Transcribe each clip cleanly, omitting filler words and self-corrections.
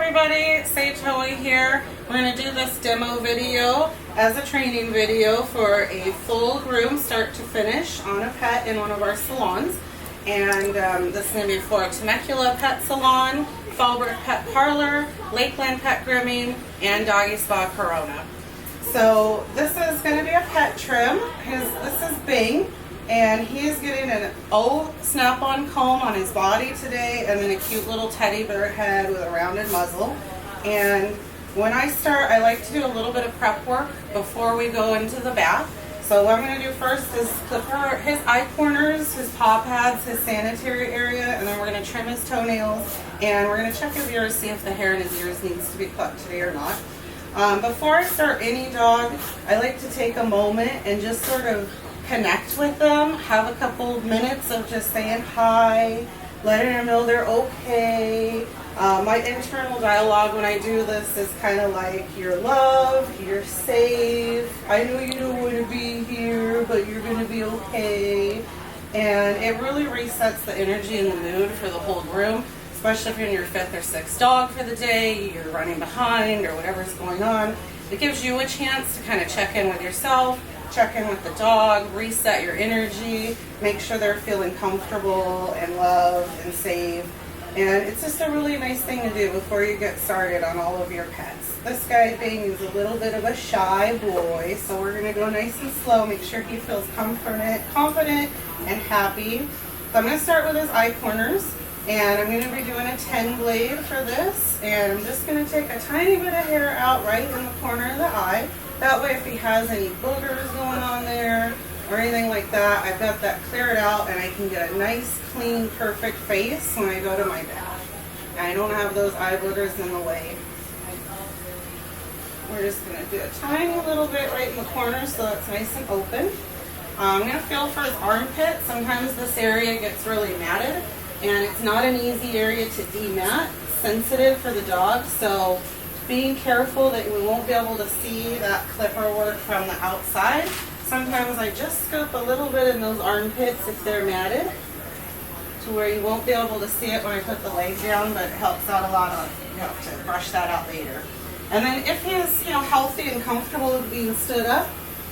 everybody, Saige Hoey here. We're going to do this demo video as a training video for a full groom start to finish on a pet in one of our salons. And this is going to be for Temecula Pet Salon, Fallbrook Pet Parlor, Lakeland Pet Grooming, and Doggy Spa Corona. So this is going to be a pet trim. This is Bing. And he is getting an old snap-on comb on his body today, and then a cute little teddy bear head with a rounded muzzle. And when I start, I like to do a little bit of prep work before we go into the bath. So what I'm going to do first is clip his eye corners, his paw pads, his sanitary area, and then we're going to trim his toenails, and we're going to check his ears, see if the hair in his ears needs to be clipped today or not. Before I start any dog, I like to take a moment and just sort of connect with them, have a couple minutes of just saying hi, letting them know they're okay. My internal dialogue when I do this is kind of like, you're loved, you're safe, I know you don't want to be here, but you're going to be okay. And it really resets the energy and the mood for the whole groom, especially if you're in your 5th or 6th dog for the day, you're running behind or whatever's going on. It gives you a chance to kind of check in with yourself, check in with the dog, reset your energy, make sure they're feeling comfortable and loved and safe. And it's just a really nice thing to do before you get started on all of your pets. This guy Bing is a little bit of a shy boy, so we're going to go nice and slow, make sure he feels confident and happy. So I'm going to start with his eye corners, and I'm going to be doing a 10 blade for this, and I'm just going to take a tiny bit of hair out right in the corner of the eye. That way if he has any boogers going on there or anything like that, I've got that cleared out and I can get a nice, clean, perfect face when I go to my bath. And I don't have those eye boogers in the way. We're just going to do a tiny little bit right in the corner so it's nice and open. I'm going to feel for his armpit. Sometimes this area gets really matted and it's not an easy area to demat. It's sensitive for the dog, so being careful that we won't be able to see that clipper work from the outside. Sometimes I just scoop a little bit in those armpits if they're matted to where you won't be able to see it when I put the leg down, but it helps out a lot to brush that out later. And then if he is healthy and comfortable with being stood up,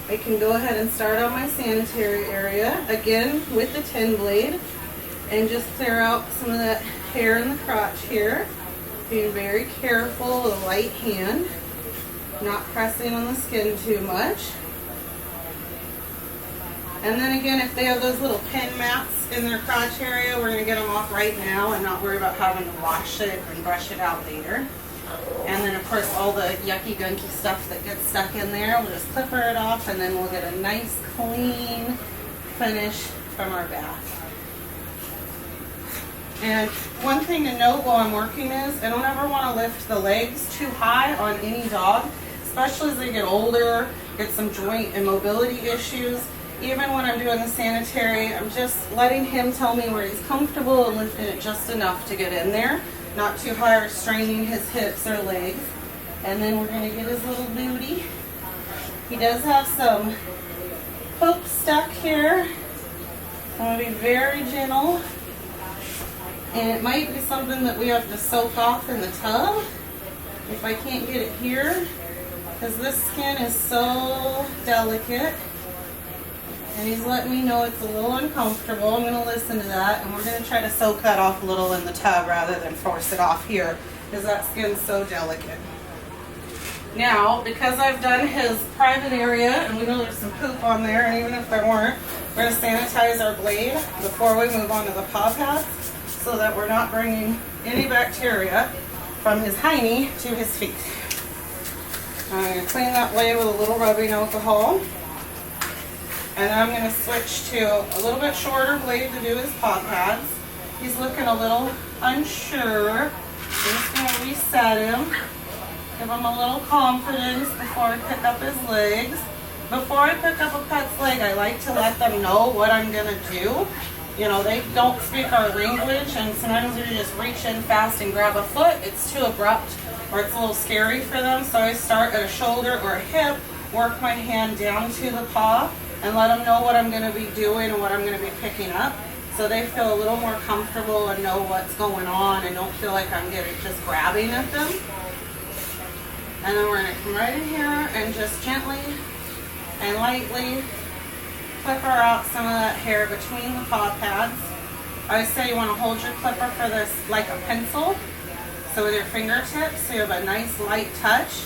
I can go ahead and start on my sanitary area, again with the 10 blade, and just clear out some of that hair in the crotch here. Being very careful with a light hand, not pressing on the skin too much. And then again, if they have those little pin mats in their crotch area, we're going to get them off right now and not worry about having to wash it and brush it out later. And then of course all the yucky gunky stuff that gets stuck in there, we'll just clipper it off and then we'll get a nice clean finish from our bath. And one thing to note while I'm working is I don't ever want to lift the legs too high on any dog, especially as they get older, get some joint and mobility issues. Even when I'm doing the sanitary, I'm just letting him tell me where he's comfortable and lifting it just enough to get in there, not too high or straining his hips or legs. And then we're going to get his little booty. He does have some poop stuck here. I'm going to be very gentle. And it might be something that we have to soak off in the tub if I can't get it here, because this skin is so delicate. And he's letting me know it's a little uncomfortable. I'm going to listen to that, and we're going to try to soak that off a little in the tub rather than force it off here, because that skin's so delicate. Now, because I've done his private area, and we know there's some poop on there, and even if there weren't, we're going to sanitize our blade before we move on to the paw pads, so that we're not bringing any bacteria from his hiney to his feet. I'm going to clean that blade with a little rubbing alcohol. And then I'm going to switch to a little bit shorter blade to do his paw pads. He's looking a little unsure. I'm just going to reset him, give him a little confidence before I pick up his legs. Before I pick up a pet's leg, I like to let them know what I'm going to do. They don't speak our language, and sometimes we just reach in fast and grab a foot. It's too abrupt or it's a little scary for them, so I start at a shoulder or a hip, work my hand down to the paw, and let them know what I'm going to be doing and what I'm going to be picking up. so they feel a little more comfortable and know what's going on and don't feel like I'm just grabbing at them. And then we're going to come right in here and just gently and lightly clipper out some of that hair between the paw pads. I always say you want to hold your clipper for this like a pencil. So with your fingertips, so you have a nice light touch.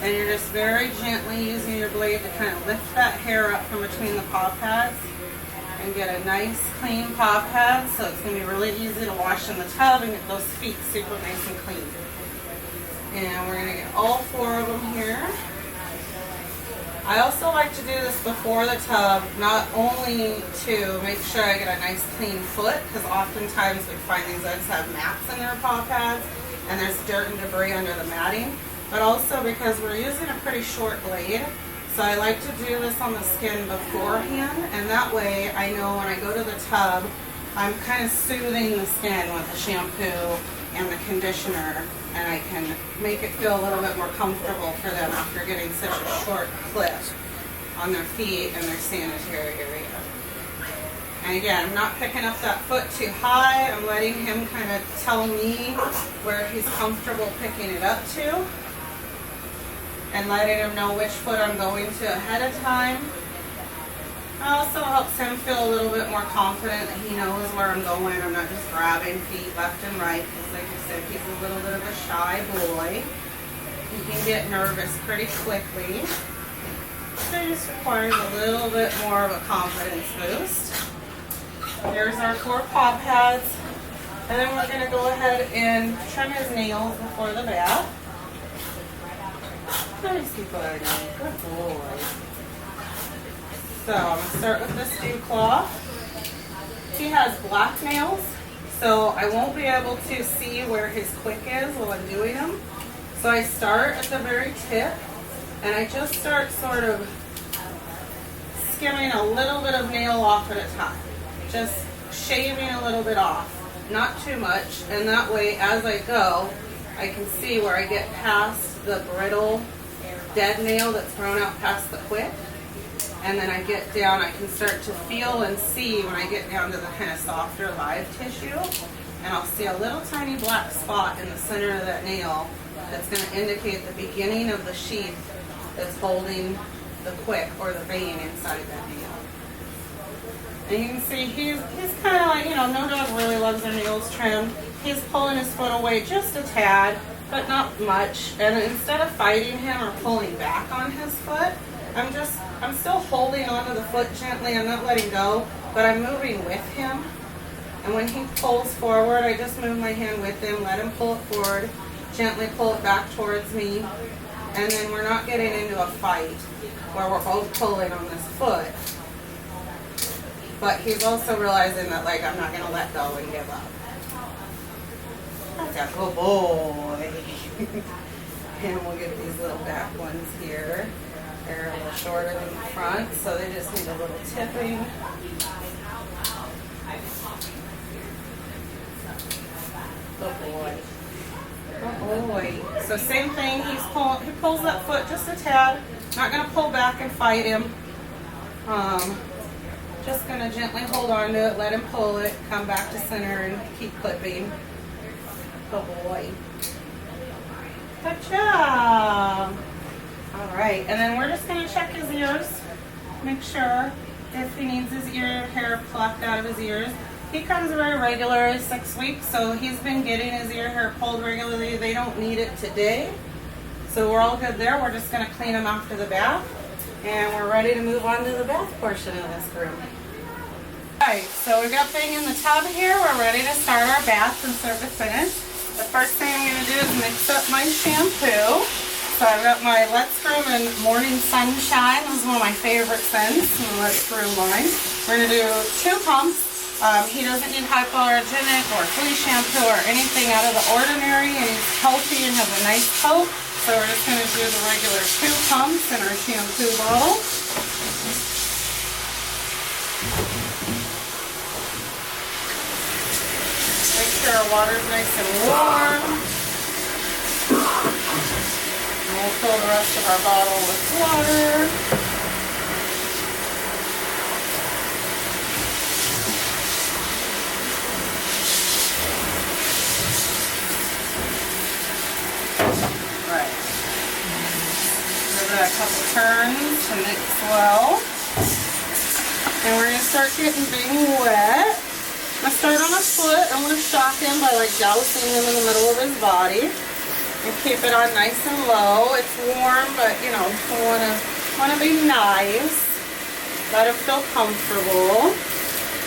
And you're just very gently using your blade to kind of lift that hair up from between the paw pads and get a nice clean paw pad. So it's going to be really easy to wash in the tub and get those feet super nice and clean. And we're going to get all 4 of them here. I also like to do this before the tub, not only to make sure I get a nice clean foot, because oftentimes we find these eggs have mats in their paw pads and there's dirt and debris under the matting, but also because we're using a pretty short blade. So I like to do this on the skin beforehand, and that way I know when I go to the tub, I'm kind of soothing the skin with the shampoo and the conditioner, and I can make it feel a little bit more comfortable for them after getting such a short clip on their feet and their sanitary area. And again, I'm not picking up that foot too high. I'm letting him kind of tell me where he's comfortable picking it up to, and letting him know which foot I'm going to ahead of time. It also helps him feel a little bit more confident that he knows where I'm going. I'm not just grabbing feet left and right, because like I said, he's a little bit of a shy boy. He can get nervous pretty quickly. So it just requires a little bit more of a confidence boost. There's our 4 paw pads. And then we're going to go ahead and trim his nails before the bath. Nice buddy. Good boy. So I'm going to start with this dew cloth. He has black nails, so I won't be able to see where his quick is while I'm doing them. So I start at the very tip, and I just start sort of skimming a little bit of nail off at a time. Just shaving a little bit off, not too much, and that way as I go, I can see where I get past the brittle dead nail that's grown out past the quick. And then I get down, I can start to feel and see when I get down to the kind of softer live tissue, and I'll see a little tiny black spot in the center of that nail that's going to indicate the beginning of the sheath that's holding the quick or the vein inside that nail. And you can see he's kind of like, no dog really loves their nails trimmed. He's pulling his foot away just a tad, but not much. And instead of fighting him or pulling back on his foot, I'm still holding onto the foot gently. I'm not letting go, but I'm moving with him. And when he pulls forward, I just move my hand with him, let him pull it forward, gently pull it back towards me. And then we're not getting into a fight where we're both pulling on this foot. But he's also realizing that, like, I'm not going to let go and give up. That's a good boy. And we'll get these little back ones here. They're a little shorter than the front, so they just need a little tipping. Good boy. Good boy. So same thing, he pulls that foot just a tad. Not going to pull back and fight him. Just going to gently hold on to it, let him pull it, come back to center and keep clipping. Good boy. Good job. All right, and then we're just going to check his ears, make sure if he needs his ear hair plucked out of his ears. He comes very regular, 6 weeks, so he's been getting his ear hair pulled regularly. They don't need it today, so we're all good there. We're just going to clean him after the bath, and we're ready to move on to the bath portion of this groom. All right, so we've got everything in the tub here. We're ready to start our bath from start to finish. The first thing I'm going to do is mix up my shampoo. So I've got my Let's Groom and Morning Sunshine. This is one of my favorite scents in the Let's Groom line. We're going to do 2 pumps. He doesn't need hypoallergenic or flea shampoo or anything out of the ordinary, and he's healthy and has a nice coat. So we're just going to do the regular 2 pumps in our shampoo bottle. Make sure our water's nice and warm. We'll fill the rest of our bottle with water. a couple turns to mix well. And we're going to start getting Bing wet. I'm going to start on a foot. I'm going to shock him by like dousing him in the middle of his body. And keep it on nice and low. It's warm, but you know, we want to be nice. Let him feel comfortable.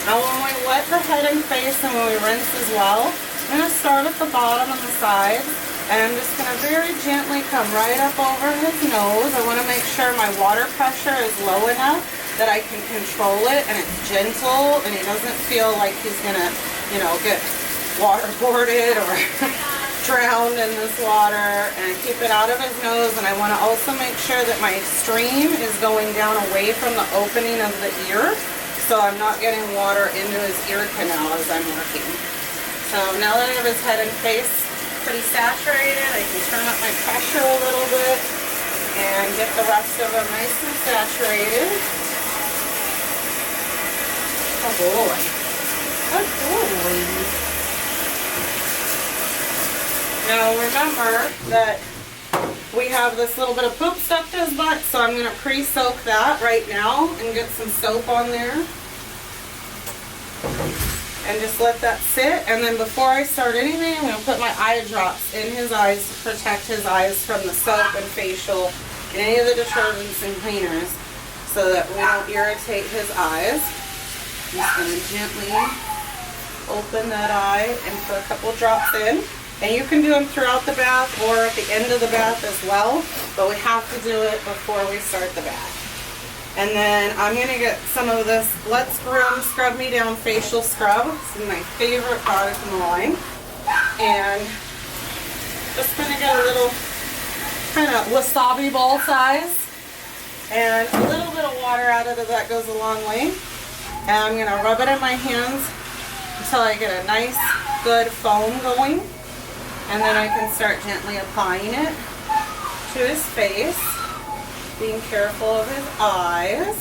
Now when we wet the head and face and when we rinse as well, I'm going to start at the bottom and the sides. And I'm just going to very gently come right up over his nose. I want to make sure my water pressure is low enough that I can control it and it's gentle and he doesn't feel like he's going to, you know, get waterboarded or drowned in this water. And I keep it out of his nose, and I want to also make sure that my stream is going down away from the opening of the ear so I'm not getting water into his ear canal as I'm working. So now that I have his head and face pretty saturated, I can turn up my pressure a little bit and get the rest of them nice and saturated. Oh boy. Good boy. Now remember that we have this little bit of poop stuck to his butt, so I'm going to pre-soak that right now and get some soap on there. And just let that sit. And then before I start anything, I'm going to put my eye drops in his eyes to protect his eyes from the soap and facial and any of the detergents and cleaners so that we don't irritate his eyes. I'm just going to gently open that eye and put a couple drops in. And you can do them throughout the bath or at the end of the bath as well, but we have to do it before we start the bath. And then I'm going to get some of this Let's Groom Scrub Me Down Facial Scrub. This is my favorite product in the line. And just going to get a little kind of wasabi bowl size. And a little bit of water out of it, that goes a long way. And I'm going to rub it in my hands until I get a nice, good foam going. And then I can start gently applying it to his face, being careful of his eyes.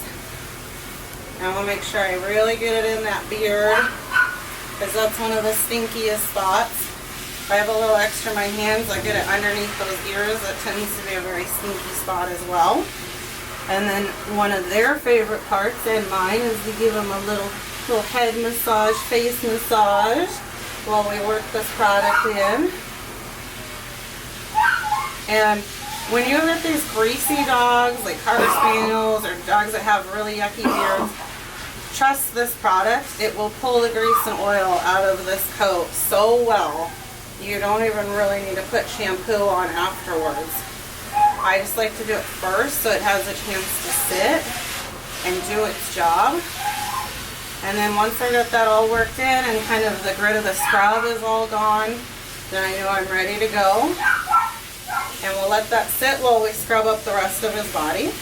And I want to make sure I really get it in that beard, because that's one of the stinkiest spots. If I have a little extra in my hands, I get it underneath those ears. That tends to be a very stinky spot as well. And then one of their favorite parts, and mine, is to give them a little head massage, face massage, while we work this product in. And when you get these greasy dogs, like Carter Spaniels or dogs that have really yucky beards, trust this product. It will pull the grease and oil out of this coat so well. You don't even really need to put shampoo on afterwards. I just like to do it first so it has a chance to sit and do its job. And then once I get that all worked in and kind of the grit of the scrub is all gone, then I know I'm ready to go. And we'll let that sit while we scrub up the rest of his body.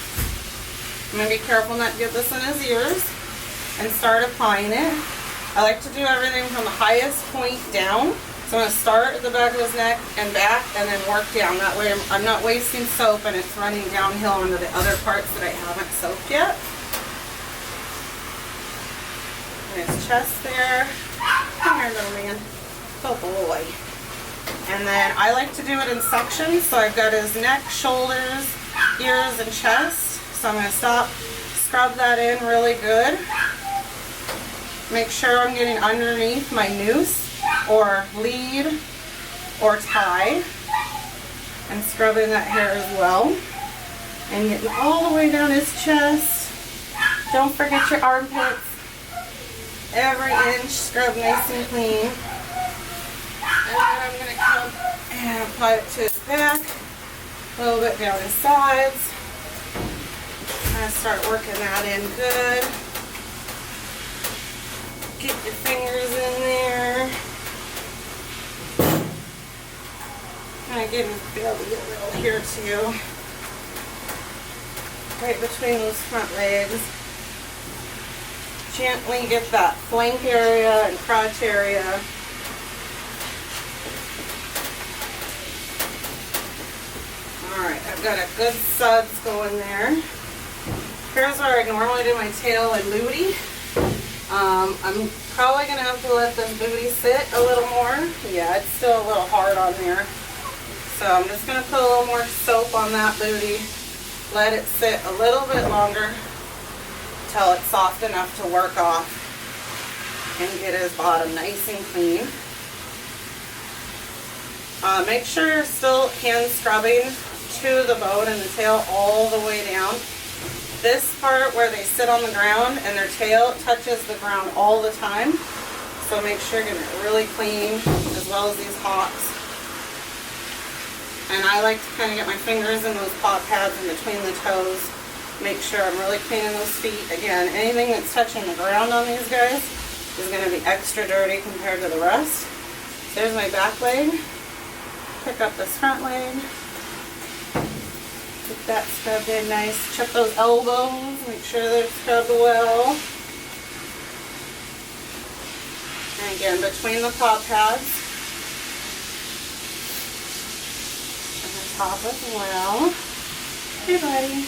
I'm going to be careful not to get this in his ears and start applying it. I like to do everything from the highest point down. So I'm going to start at the back of his neck and back and then work down. That way I'm not wasting soap and it's running downhill into the other parts that I haven't soaked yet. And his chest there. Come here, little man. Oh boy. And then I like to do it in sections. So I've got his neck, shoulders, ears, and chest. So I'm going to scrub that in really good. Make sure I'm getting underneath my noose or lead or tie. And scrubbing that hair as well. And getting all the way down his chest. Don't forget your armpits. Every inch scrub nice and clean. And then I'm going to come and apply it to his back, a little bit down his sides. I'm going to start working that in good. Get your fingers in there. Kind of be able to get a little here too. Right between those front legs. Gently get that flank area and crotch area. Alright, I've got a good suds going there. Here's where I normally do my tail and booty. I'm probably going to have to let this booty sit a little more. Yeah, it's still a little hard on there. So I'm just going to put a little more soap on that booty let it sit a little bit longer till it's soft enough to work off and get his bottom nice and clean. Make sure you're still hand scrubbing to the bone and the tail all the way down. This part where they sit on the ground and their tail touches the ground all the time. So make sure you're getting it really clean, as well as these hocks. And I like to kind of get my fingers in those paw pads in between the toes. Make sure I'm really cleaning those feet. Again, anything that's touching the ground on these guys is going to be extra dirty compared to the rest. There's my back leg. Pick up this front leg. Get that scrubbed in nice. Check those elbows. Make sure they're scrubbed well. And again, between the paw pads. And the top as well. Hey, buddy.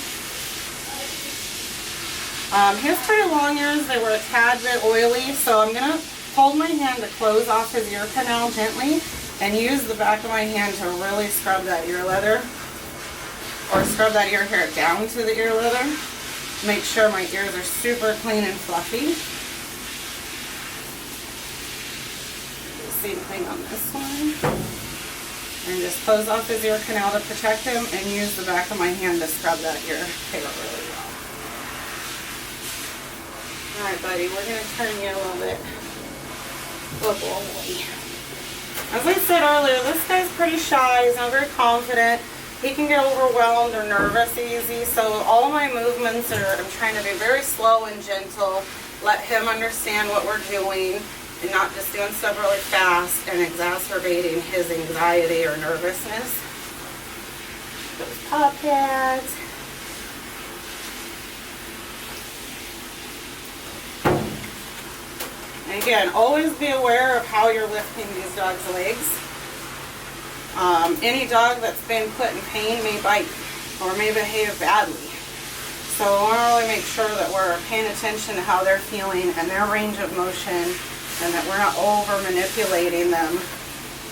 He has pretty long ears. They were a tad bit oily, so I'm going to hold my hand to close off his ear canal gently and use the back of my hand to really scrub that ear leather, or scrub that ear hair down to the ear leather. Make sure my ears are super clean and fluffy. Same thing on this one. And just close off his ear canal to protect him and use the back of my hand to scrub that ear hair really well. Alright, buddy, we're going to turn you a little bit. Good boy. As I said earlier, this guy's pretty shy. He's not very confident. He can get overwhelmed or nervous easy. So all my movements are, I'm trying to be very slow and gentle. Let him understand what we're doing and not just doing stuff really fast and exacerbating his anxiety or nervousness. Those paw pads. And again, always be aware of how you're lifting these dogs' legs. Any dog that's been put in pain may bite or may behave badly. So I want to really make sure that we're paying attention to how they're feeling and their range of motion, and that we're not over manipulating them,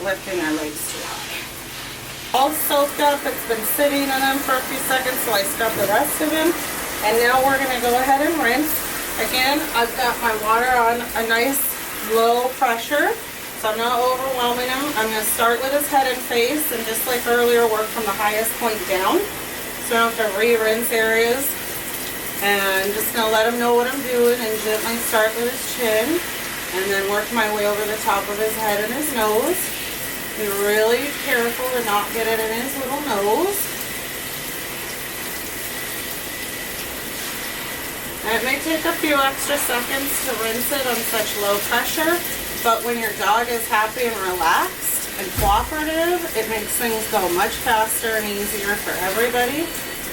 lifting their legs too high. All soaked up, it's been sitting in them for a few seconds, so I scrubbed the rest of him. And now we're going to go ahead and rinse. Again, I've got my water on a nice low pressure, so I'm not overwhelming him. I'm going to start with his head and face, and just like earlier, work from the highest point down. So I don't have to re-rinse areas. And just going to let him know what I'm doing and gently start with his chin, and then work my way over the top of his head and his nose. Be really careful to not get it in his little nose. And it may take a few extra seconds to rinse it on such low pressure, but when your dog is happy and relaxed and cooperative, it makes things go much faster and easier for everybody.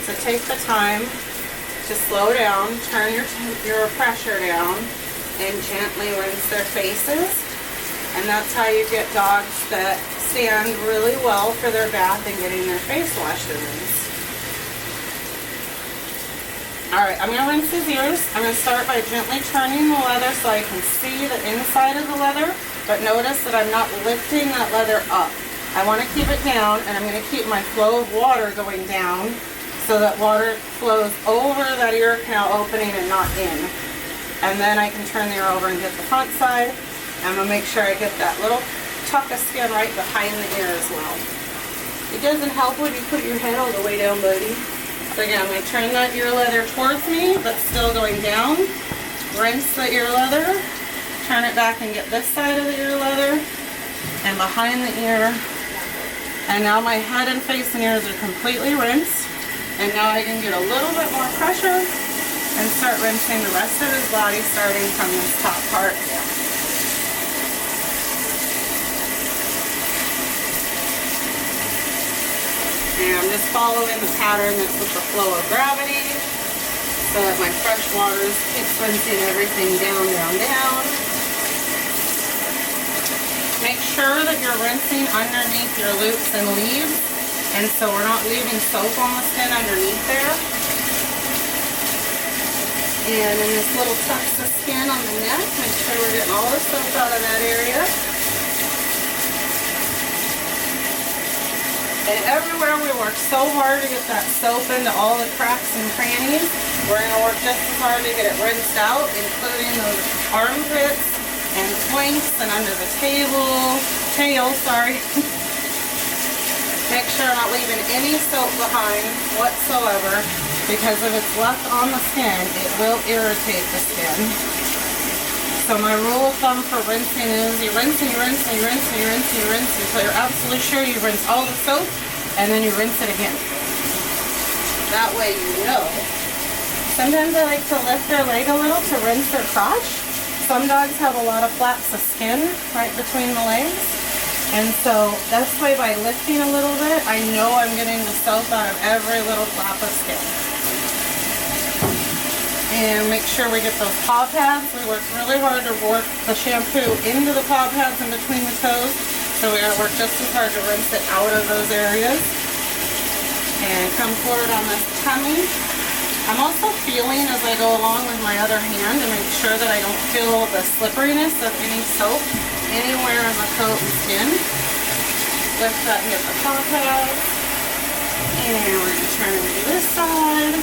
So take the time to slow down, turn your pressure down, and gently rinse their faces. And that's how you get dogs that stand really well for their bath and getting their face washed and rinsed. Alright, I'm going to rinse his ears. I'm going to start by gently turning the leather so I can see the inside of the leather, but notice that I'm not lifting that leather up. I want to keep it down, and I'm going to keep my flow of water going down so that water flows over that ear canal opening and not in. And then I can turn the ear over and get the front side. I'm going to make sure I get that little tuck of skin right behind the ear as well. It doesn't help when you put your head all the way down, buddy. So again, I'm going to turn that ear leather towards me, but still going down. Rinse the ear leather. Turn it back and get this side of the ear leather and behind the ear. And now my head and face and ears are completely rinsed. And now I can get a little bit more pressure and start rinsing the rest of his body, starting from this top part down. And I'm just following the pattern that's with the flow of gravity, so that my fresh waters keeps rinsing everything down, down, down. Make sure that you're rinsing underneath your loops and leaves, and so we're not leaving soap on the skin underneath there. And in this little tucks of skin on the neck, make sure we're getting all the soap out of that area. And everywhere we work so hard to get that soap into all the cracks and crannies, we're going to work just as hard to get it rinsed out, including those armpits and flanks and under the tail, sorry. Make sure I'm not leaving any soap behind whatsoever, because if it's left on the skin, it will irritate the skin. So my rule of thumb for rinsing is you rinse and you rinse and you rinse and you rinse and you rinse until you're absolutely sure you rinse all the soap, and then you rinse it again. That way you know. Sometimes I like to lift their leg a little to rinse their crotch. Some dogs have a lot of flaps of skin right between the legs. And so that's why by lifting a little bit, I know I'm getting the soap out of every little flap of skin. And make sure we get those paw pads. We work really hard to work the shampoo into the paw pads in between the toes. So we're going to work just as hard to rinse it out of those areas. And come forward on this tummy. I'm also feeling as I go along with my other hand to make sure that I don't feel the slipperiness of any soap anywhere in the coat and skin. Lift that and get the paw pads. And we're going to turn it to this side.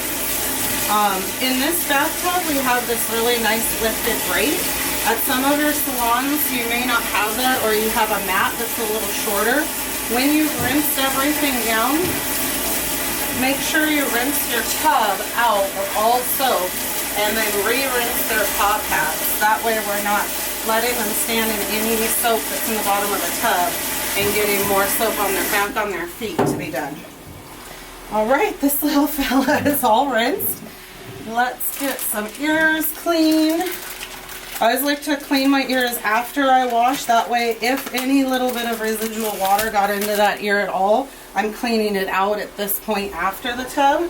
In this bathtub, we have this really nice lifted grate. At some of your salons, you may not have that, or you have a mat that's a little shorter. When you've rinsed everything down, make sure you rinse your tub out of all soap and then re-rinse their paw pads. That way we're not letting them stand in any soap that's in the bottom of the tub and getting more soap on back on their feet to be done. Alright, this little fella is all rinsed. Let's get some ears clean. I always like to clean my ears after I wash. That way, if any little bit of residual water got into that ear at all, I'm cleaning it out at this point after the tub,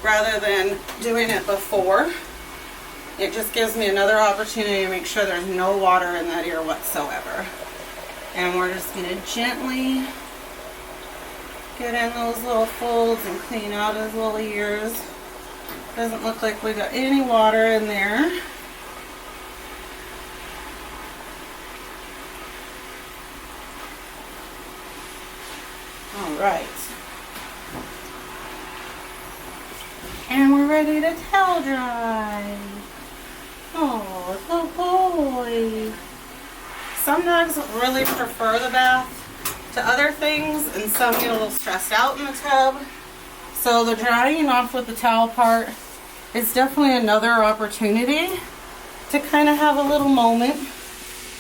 rather than doing it before. It just gives me another opportunity to make sure there's no water in that ear whatsoever. And we're just going to gently get in those little folds and clean out his little ears. Doesn't look like we got any water in there. Alright. And we're ready to towel dry. Oh, little boy. Some dogs really prefer the bath to other things, and some get a little stressed out in the tub. So the drying off with the towel part is definitely another opportunity to kind of have a little moment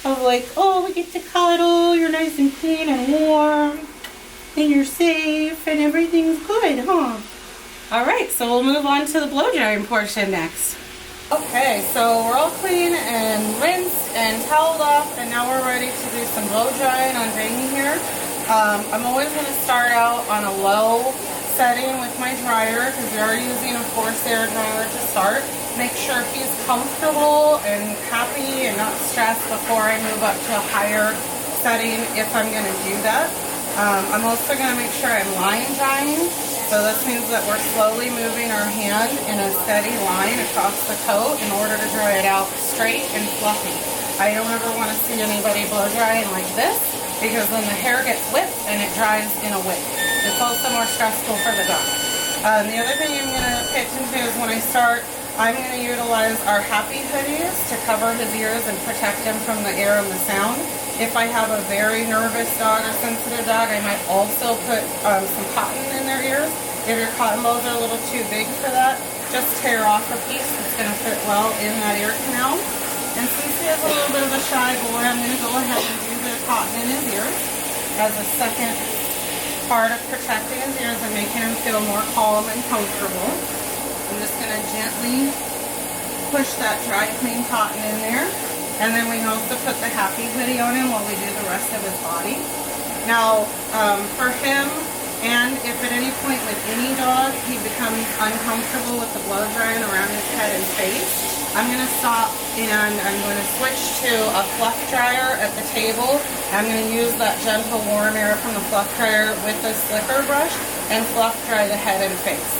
of like, oh, we get to cuddle, you're nice and clean and warm, and you're safe, and everything's good, huh? Alright, so we'll move on to the blow drying portion next. Okay, so we're all clean and rinsed and toweled off, and now we're ready to do some blow drying on Jamie here. I'm always going to start out on a low setting with my dryer, because we are using a forced air dryer to start. Make sure he's comfortable and happy and not stressed before I move up to a higher setting if I'm going to do that. I'm also going to make sure I'm line drying. So this means that we're slowly moving our hand in a steady line across the coat in order to dry it out straight and fluffy. I don't ever want to see anybody blow drying like this, because then the hair gets whipped and it dries in a whip. It's also more stressful for the dog. The other thing I'm going to pay attention to is when I start, I'm going to utilize our happy hoodies to cover his ears and protect him from the air and the sound. If I have a very nervous dog or sensitive dog, I might also put some cotton in their ears. If your cotton balls are a little too big for that, just tear off a piece that's going to fit well in that ear canal. And since he is a little bit of a shy boy, I'm going to go ahead and do the cotton in his ears as a second part of protecting his ears and making him feel more calm and comfortable. I'm just going to gently push that dry, clean cotton in there. And then we can also put the happy hoodie on him while we do the rest of his body. Now, for him, and if at any point with any dog he becomes uncomfortable with the blow drying around his head and face, I'm going to stop and I'm going to switch to a fluff dryer at the table. I'm going to use that gentle warm air from the fluff dryer with the slicker brush and fluff dry the head and face.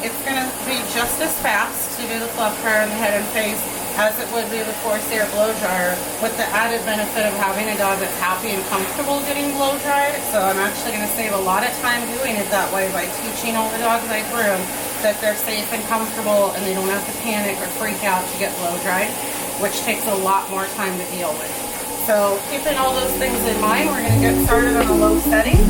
It's going to be just as fast to do the fluff dryer on the head and face as it would be the Corsair blow dryer, with the added benefit of having a dog that's happy and comfortable getting blow dried. So I'm actually going to save a lot of time doing it that way by teaching all the dogs I groom that they're safe and comfortable and they don't have to panic or freak out to get blow dried, which takes a lot more time to deal with. So keeping all those things in mind, we're going to get started on a low setting.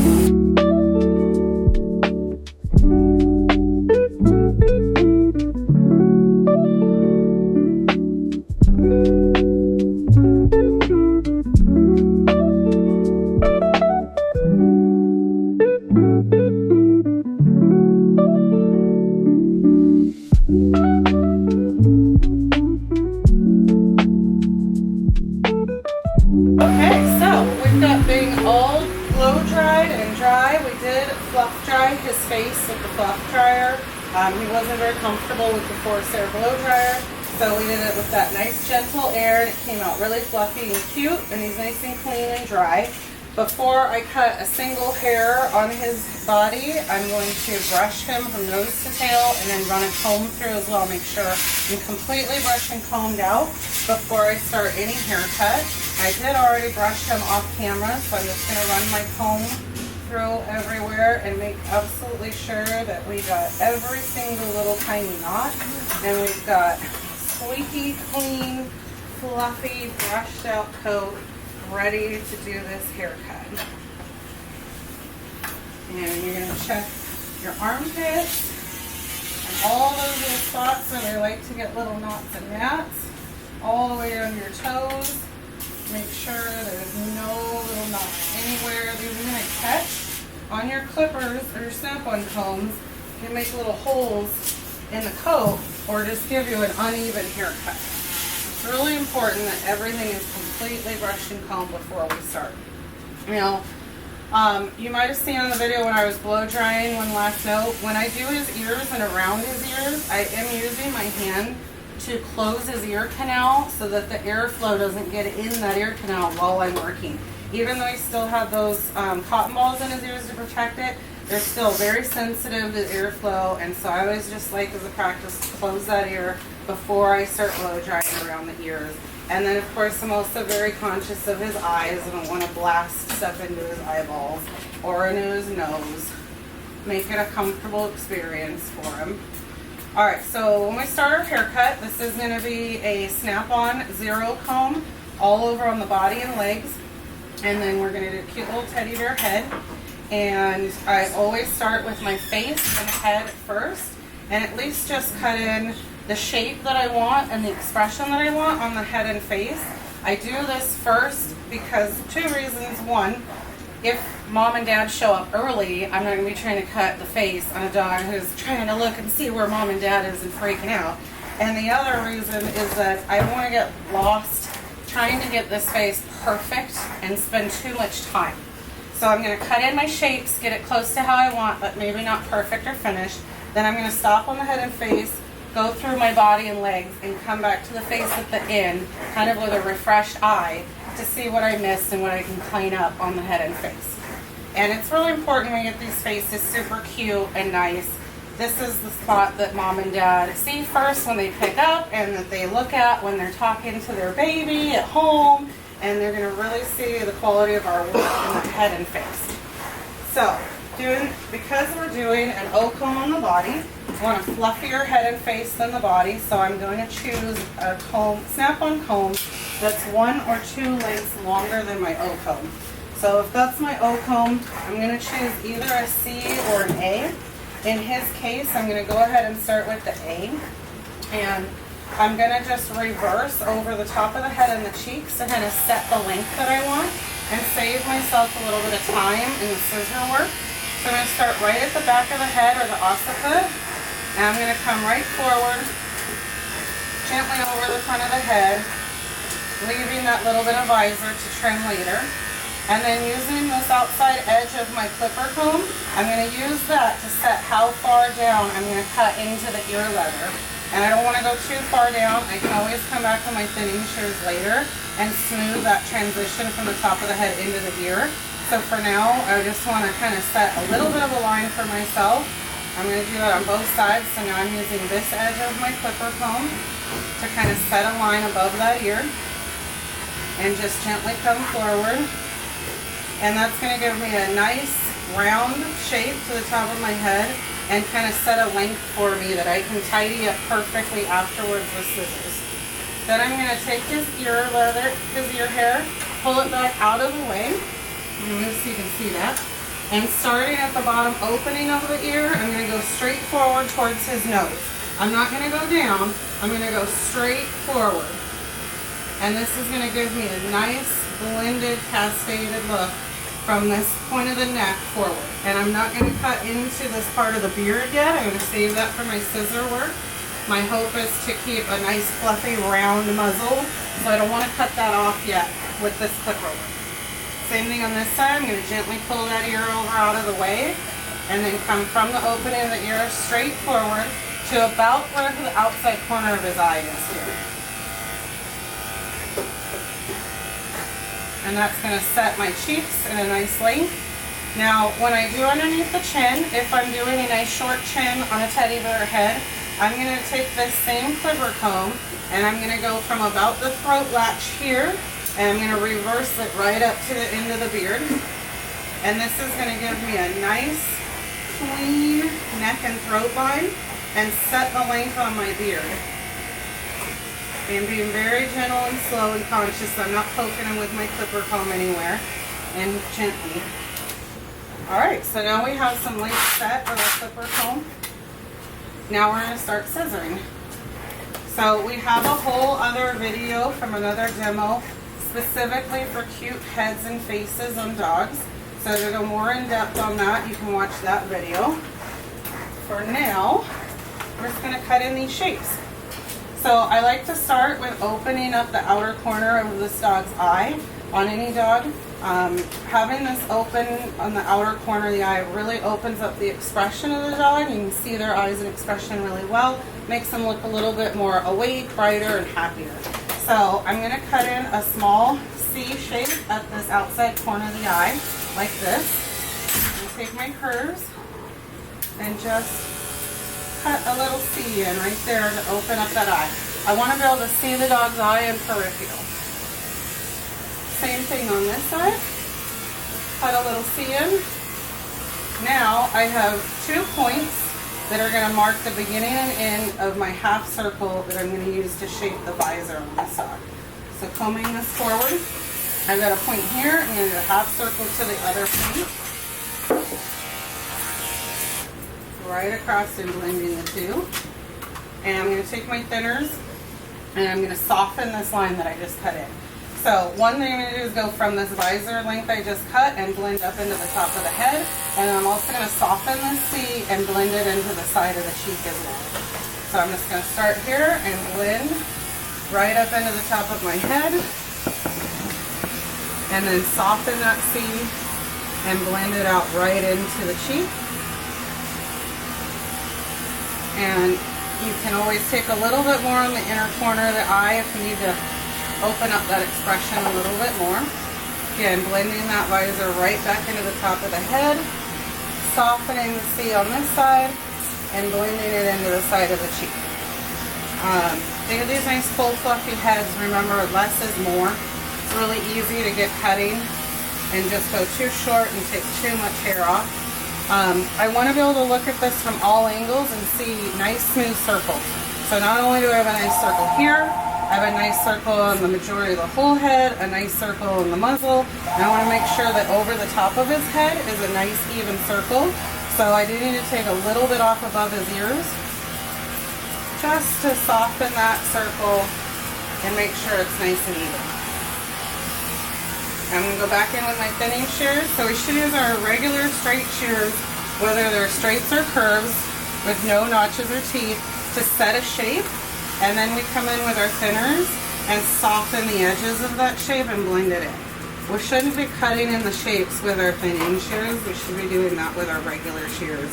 His face with the fluff dryer. He wasn't very comfortable with the Corsair blow dryer, so we did it with that nice gentle air, and it came out really fluffy and cute, and he's nice and clean and dry. Before I cut a single hair on his body, I'm going to brush him from nose to tail and then run a comb through as well. Make sure I'm completely brushed and combed out before I start any haircut. I did already brush him off camera, so I'm just going to run my comb through everywhere and make absolutely sure that we got every single little tiny knot, and we've got squeaky clean, fluffy, brushed out coat ready to do this haircut. And you're going to check your armpits and all those little spots where they like to get little knots and gnats, all the way on your toes. Make sure there's no little knots anywhere. These are going to catch on your clippers or your snap-on combs. You can make little holes in the coat or just give you an uneven haircut. It's really important that everything is completely brushed and combed before we start. You know, you might have seen on the video when I was blow drying, one last note, when I do his ears and around his ears, I am using my hand to close his ear canal so that the airflow doesn't get in that ear canal while I'm working. Even though he still had those cotton balls in his ears to protect it, they're still very sensitive to airflow, and so I always just like as a practice to close that ear before I start blow drying around the ears. And then of course I'm also very conscious of his eyes. I don't want to blast stuff into his eyeballs or into his nose. Make it a comfortable experience for him. Alright, so when we start our haircut, this is going to be a snap-on zero comb all over on the body and legs. And then we're going to do a cute little teddy bear head. And I always start with my face and head first, and at least just cut in the shape that I want and the expression that I want on the head and face. I do this first because two reasons. One, if mom and dad show up early, I'm not going to be trying to cut the face on a dog who's trying to look and see where mom and dad is and freaking out. And the other reason is that I don't want to get lost trying to get this face perfect and spend too much time. So I'm going to cut in my shapes, get it close to how I want, but maybe not perfect or finished. Then I'm going to stop on the head and face, go through my body and legs, and come back to the face at the end, kind of with a refreshed eye, to see what I missed and what I can clean up on the head and face. And it's really important we get these faces super cute and nice. This is the spot that mom and dad see first when they pick up, and that they look at when they're talking to their baby at home, and they're going to really see the quality of our work in the head and face. So, because we're doing an O-comb on the body, I want a fluffier head and face than the body, so I'm going to choose a comb, snap-on comb that's 1 or 2 lengths longer than my O-comb. So if that's my O-comb, I'm going to choose either a C or an A. In his case, I'm going to go ahead and start with the A, and I'm going to just reverse over the top of the head and the cheeks to kind of set the length that I want and save myself a little bit of time in the scissor work. So I'm going to start right at the back of the head or the occiput, and I'm going to come right forward, gently over the front of the head, leaving that little bit of visor to trim later. And then using this outside edge of my clipper comb, I'm going to use that to set how far down I'm going to cut into the ear leather. And I don't want to go too far down. I can always come back with my thinning shears later and smooth that transition from the top of the head into the ear. So for now, I just want to kind of set a little bit of a line for myself. I'm going to do that on both sides. So now I'm using this edge of my clipper comb, to kind of set a line above that ear and just gently come forward. And that's going to give me a nice round shape to the top of my head and kind of set a length for me that I can tidy up perfectly afterwards with scissors. Then I'm going to take his ear hair, pull it back out of the way. So you can see that. And starting at the bottom opening of the ear, I'm going to go straight forward towards his nose. I'm not going to go down, I'm going to go straight forward. And this is going to give me a nice blended cascaded look from this point of the neck forward. And I'm not going to cut into this part of the beard yet. I'm going to save that for my scissor work. My hope is to keep a nice fluffy round muzzle, so I don't want to cut that off yet with this clipper work. Same thing on this side. I'm going to gently pull that ear over out of the way and then come from the opening of the ear straight forward to about where the outside corner of his eye is here. And that's going to set my cheeks in a nice length. Now, when I do underneath the chin, if I'm doing a nice short chin on a teddy bear head, I'm going to take this same clipper comb and I'm going to go from about the throat latch here and I'm going to reverse it right up to the end of the beard. And this is going to give me a nice, clean neck and throat line and set the length on my beard. And being very gentle and slow and conscious, so I'm not poking him with my clipper comb anywhere, and gently. Alright, so now we have some length set with our clipper comb. Now we're going to start scissoring. So we have a whole other video from another demo specifically for cute heads and faces on dogs. So to go more in depth on that, you can watch that video. For now, we're just going to cut in these shapes. So I like to start with opening up the outer corner of this dog's eye on any dog. Having this open on the outer corner of the eye really opens up the expression of the dog. You can see their eyes and expression really well. Makes them look a little bit more awake, brighter, and happier. So I'm going to cut in a small C shape at this outside corner of the eye, like this. I'm going to take my curves and just cut a little C in right there to open up that eye. I want to be able to see the dog's eye and peripheral. Same thing on this side. Cut a little C in. Now I have 2 points that are going to mark the beginning and end of my half circle that I'm going to use to shape the visor on this dog. So combing this forward, I've got a point here. I'm going to do a half circle to the other point. Right across and blending the two. And I'm going to take my thinners and I'm going to soften this line that I just cut in. So one thing I'm going to do is go from this visor length I just cut and blend up into the top of the head. And I'm also going to soften this C and blend it into the side of the cheek as well. So I'm just going to start here and blend right up into the top of my head. And then soften that C and blend it out right into the cheek. And you can always take a little bit more on the inner corner of the eye if you need to open up that expression a little bit more. Again, blending that visor right back into the top of the head, softening the C on this side, and blending it into the side of the cheek. They have these nice full fluffy heads. Remember, less is more. It's really easy to get cutting and just go too short and take too much hair off. I want to be able to look at this from all angles and see nice smooth circles. So not only do I have a nice circle here, I have a nice circle on the majority of the whole head, a nice circle in the muzzle, and I want to make sure that over the top of his head is a nice even circle. So I do need to take a little bit off above his ears just to soften that circle and make sure it's nice and even. I'm going to go back in with my thinning shears. So we should use our regular straight shears, whether they're straights or curves, with no notches or teeth, to set a shape. And then we come in with our thinners and soften the edges of that shape and blend it in. We shouldn't be cutting in the shapes with our thinning shears. We should be doing that with our regular shears.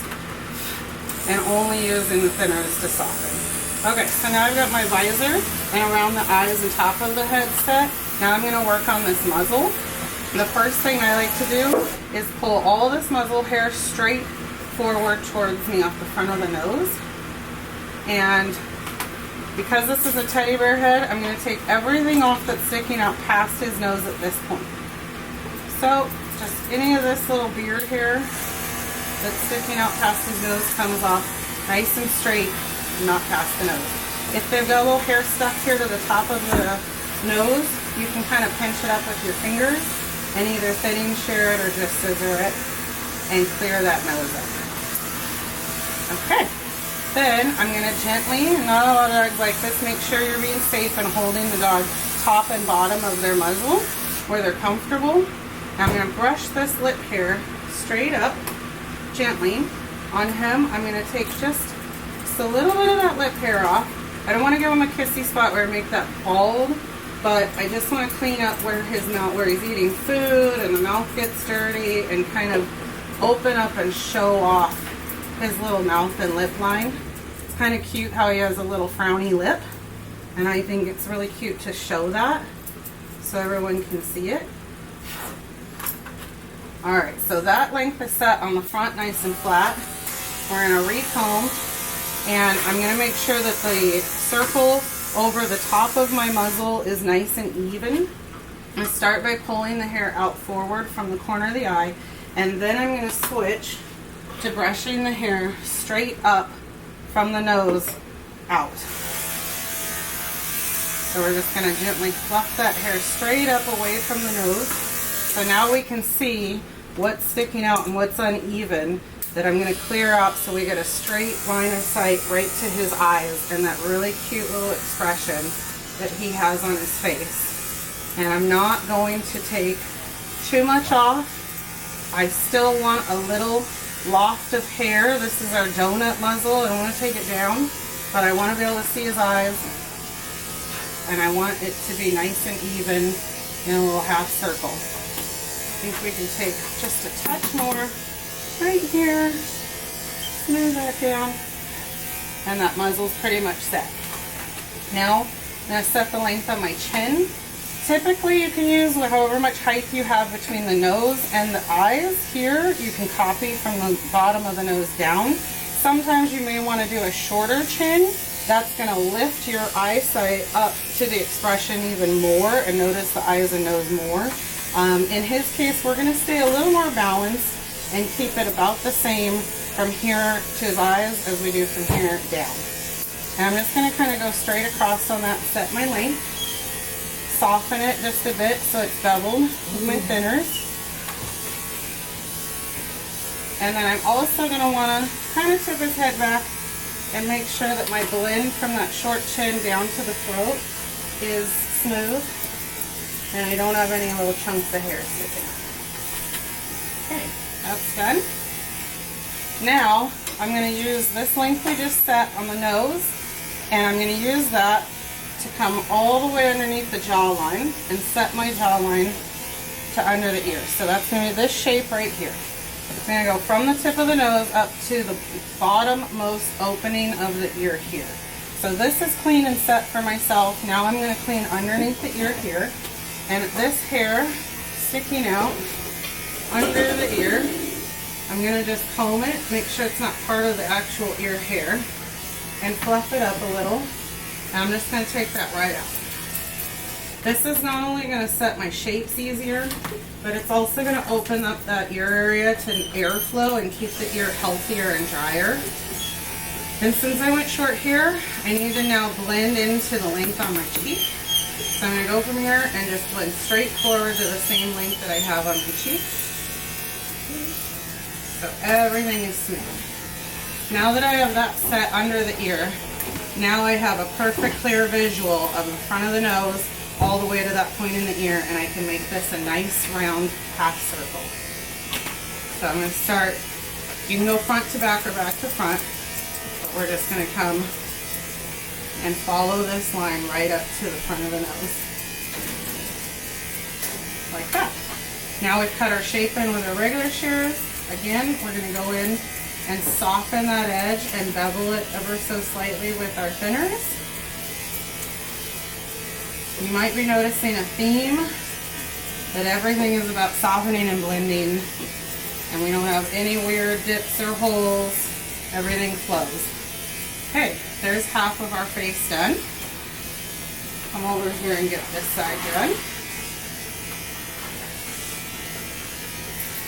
And only using the thinners to soften. Okay, so now I've got my visor and around the eyes and top of the head set. Now I'm going to work on this muzzle. The first thing I like to do is pull all this muzzle hair straight forward towards me off the front of the nose. And Because this is a teddy bear head, I'm going to take everything off that's sticking out past his nose at this point. So just any of this little beard hair that's sticking out past his nose comes off nice and straight, not past the nose. If they've got a little hair stuck here to the top of the nose, you can kind of pinch it up with your fingers and either thinning shear it or just scissor it and clear that nose up. Okay. Then I'm going to gently, not a lot of dogs like this, make sure you're being safe and holding the dog top and bottom of their muzzle where they're comfortable. Now I'm going to brush this lip hair straight up, gently, on him. I'm going to take just a little bit of that lip hair off. I don't want to give him a kissy spot where I make that bald, but I just want to clean up where his mouth, where he's eating food and the mouth gets dirty, and kind of open up and show off his little mouth and lip line. It's kind of cute how he has a little frowny lip, and I think it's really cute to show that so everyone can see it. Alright, so that length is set on the front nice and flat. We're going to recomb, and I'm going to make sure that the circle over the top of my muzzle is nice and even. I start by pulling the hair out forward from the corner of the eye, and then I'm going to switch to brushing the hair straight up from the nose out. So we're just going to gently fluff that hair straight up away from the nose. So now we can see what's sticking out and what's uneven that I'm going to clear out, so we get a straight line of sight right to his eyes and that really cute little expression that he has on his face. And I'm not going to take too much off. I still want a little loft of hair. This is our donut muzzle. I don't want to take it down, but I want to be able to see his eyes, and I want it to be nice and even in a little half circle. I think we can take just a touch more right here, smooth that down, and that muzzle's pretty much set. Now I'm going to set the length of my chin. Typically you can use however much height you have between the nose and the eyes. Here you can copy from the bottom of the nose down. Sometimes you may want to do a shorter chin. That's going to lift your eyesight up to the expression even more and notice the eyes and nose more. In his case, we're going to stay a little more balanced and keep it about the same from here to his eyes as we do from here down. And I'm just going to kind of go straight across on that, set my length, soften it just a bit so it's beveled with my thinners. And then I'm also going to want to kind of tip his head back and make sure that my blend from that short chin down to the throat is smooth and I don't have any little chunks of hair sticking out. Okay, that's done. Now I'm going to use this length we just set on the nose, and I'm going to use that to come all the way underneath the jawline and set my jawline to under the ear. So that's going to be this shape right here. It's going to go from the tip of the nose up to the bottom-most opening of the ear here. So this is clean and set for myself. Now I'm going to clean underneath the ear here. And this hair sticking out under the ear, I'm going to just comb it, make sure it's not part of the actual ear hair, and fluff it up a little. And I'm just going to take that right out. This is not only going to set my shapes easier, but it's also going to open up that ear area to airflow and keep the ear healthier and drier. And since I went short here, I need to now blend into the length on my cheek. So I'm going to go from here and just blend straight forward to the same length that I have on my cheek. So everything is smooth. Now that I have that set under the ear, now I have a perfect clear visual of the front of the nose all the way to that point in the ear, and I can make this a nice round half circle. So I'm going to start, you can go front to back or back to front, but we're just going to come and follow this line right up to the front of the nose. Like that. Now we've cut our shape in with our regular shears. Again, we're going to go in and soften that edge and bevel it ever so slightly with our thinners. You might be noticing a theme that everything is about softening and blending, and we don't have any weird dips or holes. Everything flows. Okay, there's half of our face done. Come over here and get this side done.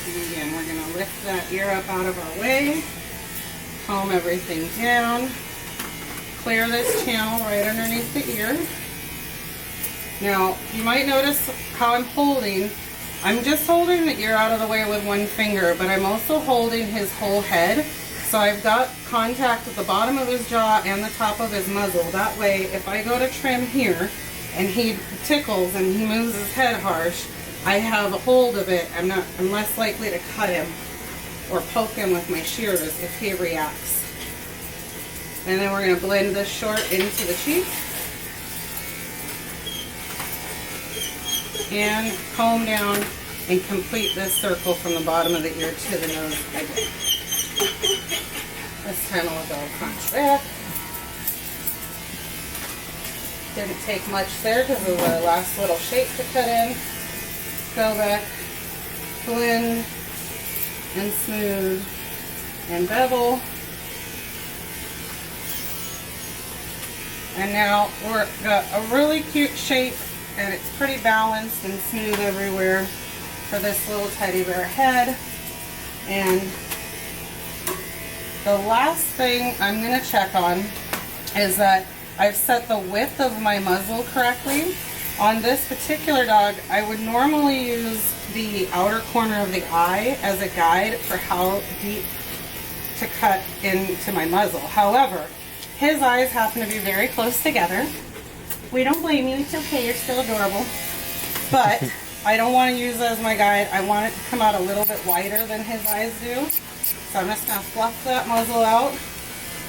And again, we're going to lift that ear up out of our way, comb everything down, clear this channel right underneath the ear. Now, you might notice how I'm holding. I'm just holding the ear out of the way with one finger, but I'm also holding his whole head. So I've got contact with the bottom of his jaw and the top of his muzzle. That way, if I go to trim here and he tickles and he moves his head harsh, I have a hold of it. I'm less likely to cut him or poke him with my shears if he reacts. And then we're going to blend this short into the cheek. And comb down and complete this circle from the bottom of the ear to the nose again. This time I'll go front back. Didn't take much there because it was our last little shape to cut in. Go back, blend, and smooth, and bevel. And now we've got a really cute shape, and it's pretty balanced and smooth everywhere for this little teddy bear head. And the last thing I'm going to check on is that I've set the width of my muzzle correctly. On this particular dog, I would normally use the outer corner of the eye as a guide for how deep to cut into my muzzle. However, his eyes happen to be very close together. We don't blame you, it's okay, you're still adorable. But I don't want to use it as my guide. I want it to come out a little bit wider than his eyes do. So I'm just going to fluff that muzzle out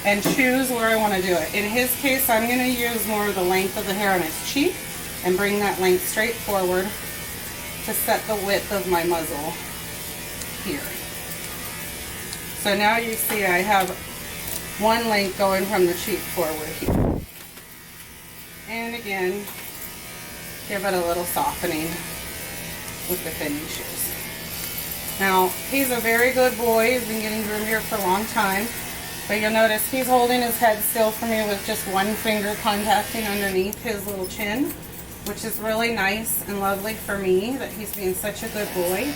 and choose where I want to do it. In his case, I'm going to use more of the length of the hair on his cheek and bring that length straight forward to set the width of my muzzle here. So now you see I have one length going from the cheek forward here. And again, give it a little softening with the thinning shears. Now, he's a very good boy. He's been getting groomed here for a long time. But you'll notice he's holding his head still for me with just one finger contacting underneath his little chin, which is really nice and lovely for me that he's being such a good boy.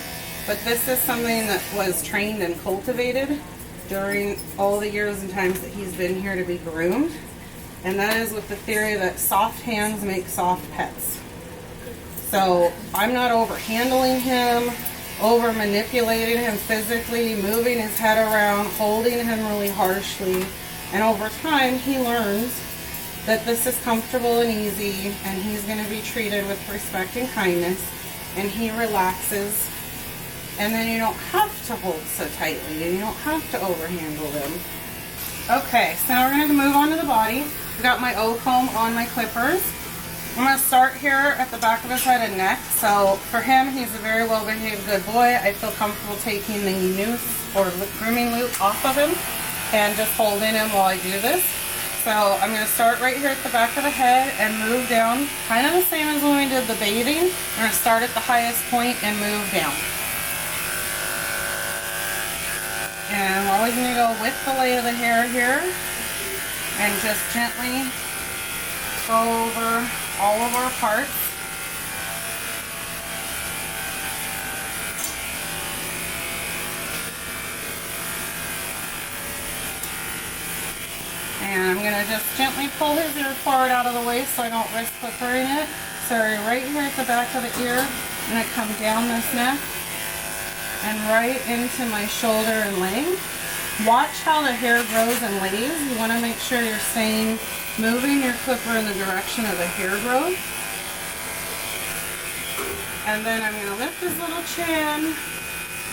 But this is something that was trained and cultivated during all the years and times that he's been here to be groomed. And that is with the theory that soft hands make soft pets. So I'm not over handling him, over manipulating him physically, moving his head around, holding him really harshly. And over time he learns that this is comfortable and easy, and he's going to be treated with respect and kindness, and he relaxes. And then you don't have to hold so tightly, and you don't have to overhandle them. Okay, so now we're going to move on to the body. I've got my O-comb on my clippers. I'm going to start here at the back of his head and neck. So for him, he's a very well-behaved good boy. I feel comfortable taking the noose or grooming loop off of him and just holding him while I do this. So I'm going to start right here at the back of the head and move down, kind of the same as when we did the bathing. I'm going to start at the highest point and move down. And we're always going to go with the lay of the hair here and just gently go over all of our parts. And I'm going to just gently pull his ear forward out of the way so I don't risk clippering it. So right here at the back of the ear, I'm going to come down this neck and right into my shoulder and leg. Watch how the hair grows and lays. You want to make sure you're moving your clipper in the direction of the hair growth. And then I'm going to lift his little chin,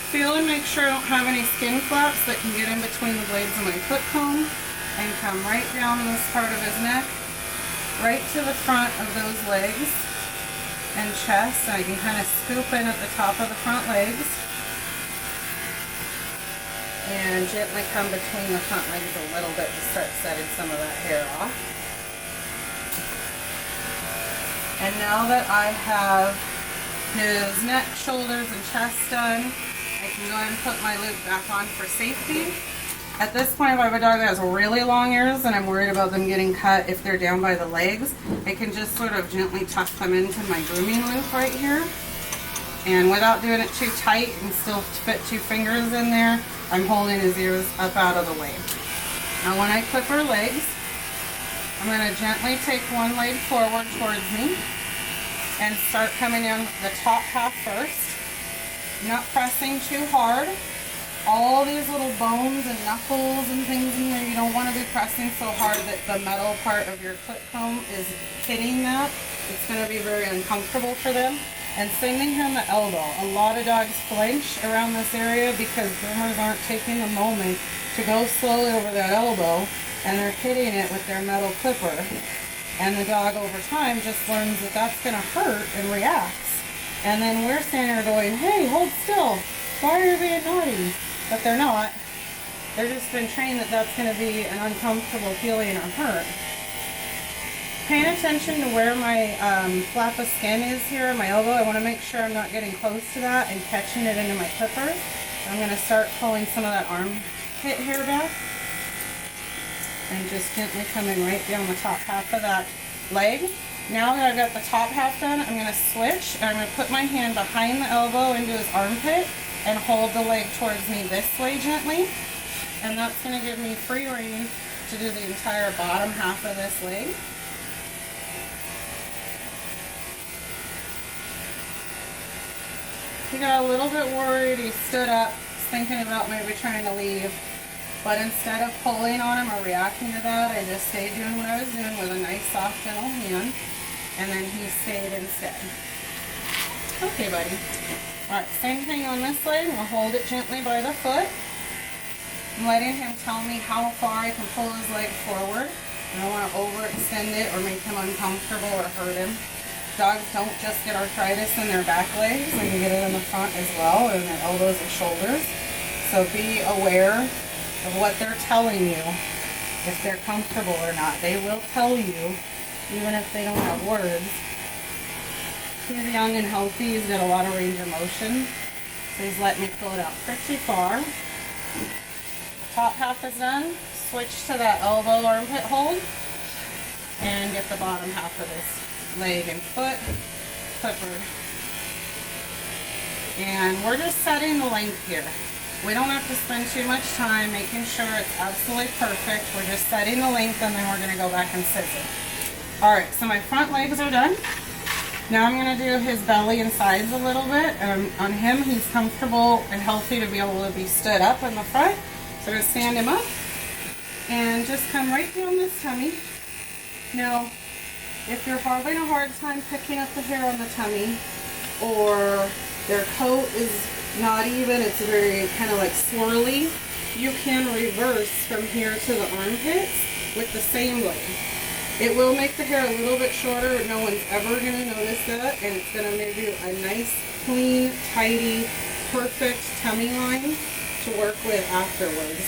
feel and make sure I don't have any skin flaps that can get in between the blades of my clip comb, and come right down this part of his neck, right to the front of those legs and chest. And I can kind of scoop in at the top of the front legs and gently come between the front legs a little bit to start setting some of that hair off. And now that I have his neck, shoulders, and chest done, I can go ahead and put my loop back on for safety. At this point, if I have a dog that has really long ears and I'm worried about them getting cut if they're down by the legs, I can just sort of gently tuck them into my grooming loop right here. And without doing it too tight and still fit 2 fingers in there, I'm holding his ears up out of the way. Now when I clip her legs, I'm going to gently take one leg forward towards me and start coming in the top half first. Not pressing too hard. All these little bones and knuckles and things in there, you don't want to be pressing so hard that the metal part of your clip comb is hitting that. It's going to be very uncomfortable for them. And same thing here on the elbow. A lot of dogs flinch around this area because groomers aren't taking the moment to go slowly over that elbow, and they're hitting it with their metal clipper. And the dog over time just learns that that's going to hurt and reacts. And then we're standing there going, hey, hold still. Why are you being naughty? But they're not. They're just been trained that that's going to be an uncomfortable feeling or hurt. Paying attention to where my flap of skin is here on my elbow. I want to make sure I'm not getting close to that and catching it into my clippers. I'm going to start pulling some of that armpit hair back. And just gently coming right down the top half of that leg. Now that I've got the top half done, I'm going to switch and I'm going to put my hand behind the elbow into his armpit and hold the leg towards me this way gently. And that's going to give me free rein to do the entire bottom half of this leg. He got a little bit worried. He stood up, thinking about maybe trying to leave. But instead of pulling on him or reacting to that, I just stayed doing what I was doing with a nice, soft, gentle hand. And then he stayed instead. Okay, buddy. Alright, same thing on this leg. We'll hold it gently by the foot. I'm letting him tell me how far I can pull his leg forward. I don't want to overextend it or make him uncomfortable or hurt him. Dogs don't just get arthritis in their back legs. They can get it in the front as well, or in their elbows and shoulders. So be aware of what they're telling you, if they're comfortable or not. They will tell you, even if they don't have words. He's young and healthy. He's got a lot of range of motion. So he's letting me pull it out pretty far. Top half is done. Switch to that elbow armpit hold and get the bottom half of this leg and foot clippered. And we're just setting the length here. We don't have to spend too much time making sure it's absolutely perfect. We're just setting the length and then we're going to go back and scissor. Alright, so my front legs are done. Now I'm going to do his belly and sides a little bit. On him, he's comfortable and healthy to be able to be stood up in the front. So I'm going to stand him up and just come right down this tummy. Now, if you're having a hard time picking up the hair on the tummy, or their coat is not even, it's very kind of like swirly, you can reverse from here to the armpits with the same blade. It will make the hair a little bit shorter, no one's ever going to notice that, and it's going to make you a nice, clean, tidy, perfect tummy line to work with afterwards.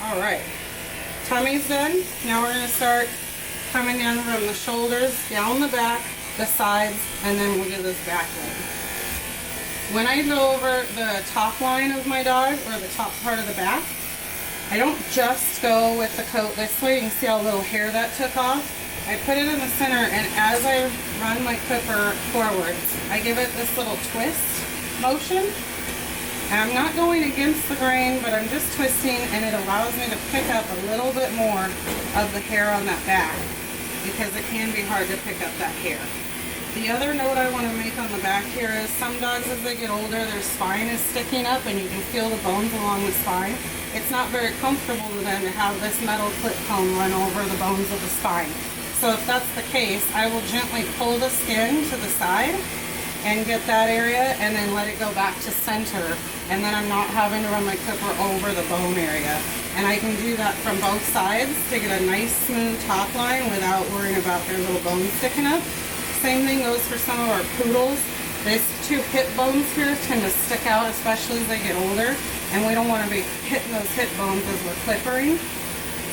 Alright, tummy's done. Now we're going to start coming in from the shoulders, down the back, the sides, and then we'll do this back leg. When I go over the top line of my dog, or the top part of the back, I don't just go with the coat this way. You can see how little hair that took off. I put it in the center, and as I run my clipper forwards, I give it this little twist motion. And I'm not going against the grain, but I'm just twisting, and it allows me to pick up a little bit more of the hair on that back, because it can be hard to pick up that hair. The other note I want to make on the back here is some dogs, as they get older, their spine is sticking up and you can feel the bones along the spine. It's not very comfortable to them to have this metal clip comb run over the bones of the spine. So if that's the case, I will gently pull the skin to the side and get that area and then let it go back to center. And then I'm not having to run my clipper over the bone area. And I can do that from both sides to get a nice smooth top line without worrying about their little bones sticking up. Same thing goes for some of our poodles. These 2 hip bones here tend to stick out, especially as they get older, and we don't want to be hitting those hip bones as we're clippering.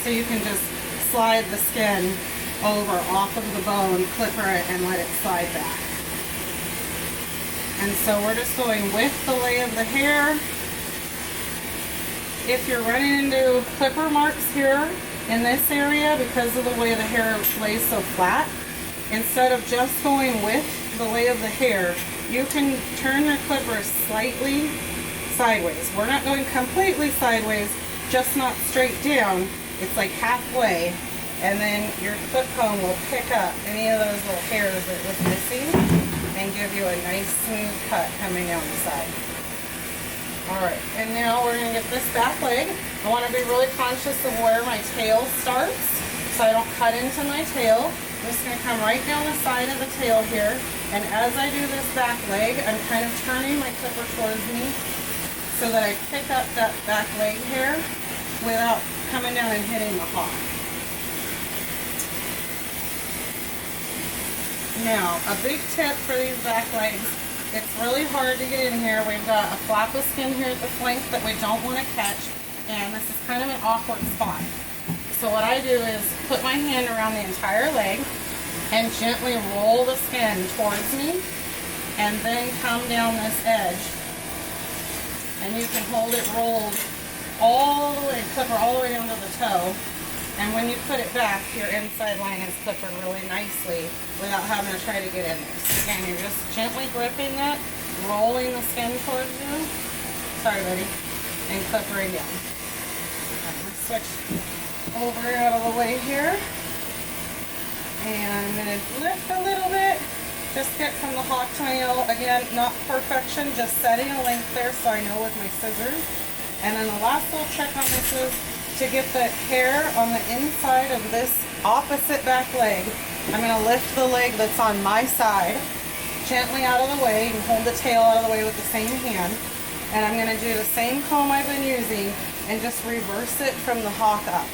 So you can just slide the skin over off of the bone, clipper it, and let it slide back. And so we're just going with the lay of the hair, if you're running into clipper marks here in this area because of the way the hair lays so flat, instead of just going with the lay of the hair, you can turn your clippers slightly sideways. We're not going completely sideways, just not straight down. It's like halfway, and then your clip comb will pick up any of those little hairs that was missing and give you a nice smooth cut coming down the side. Alright, and now we're going to get this back leg. I want to be really conscious of where my tail starts so I don't cut into my tail. I'm just going to come right down the side of the tail here, and as I do this back leg, I'm kind of turning my clipper towards me so that I pick up that back leg hair without coming down and hitting the hawk. Now, a big tip for these back legs, it's really hard to get in here. We've got a flap of skin here at the flank that we don't want to catch, and this is kind of an awkward spot. So what I do is put my hand around the entire leg and gently roll the skin towards me, and then come down this edge. And you can hold it rolled all the way, clipper all the way down to the toe. And when you put it back, your inside line is clippered really nicely without having to try to get in there. So again, you're just gently gripping that, rolling the skin towards you. Sorry, buddy. And clippering down. I'm going to switch over out of the way here. And I'm going to lift a little bit. Just get from the hawk to my nail. Again, not perfection, just setting a length there so I know with my scissors. And then the last little trick on this is to get the hair on the inside of this opposite back leg. I'm going to lift the leg that's on my side gently out of the way. You can hold the tail out of the way with the same hand. And I'm going to do the same comb I've been using and just reverse it from the hawk up.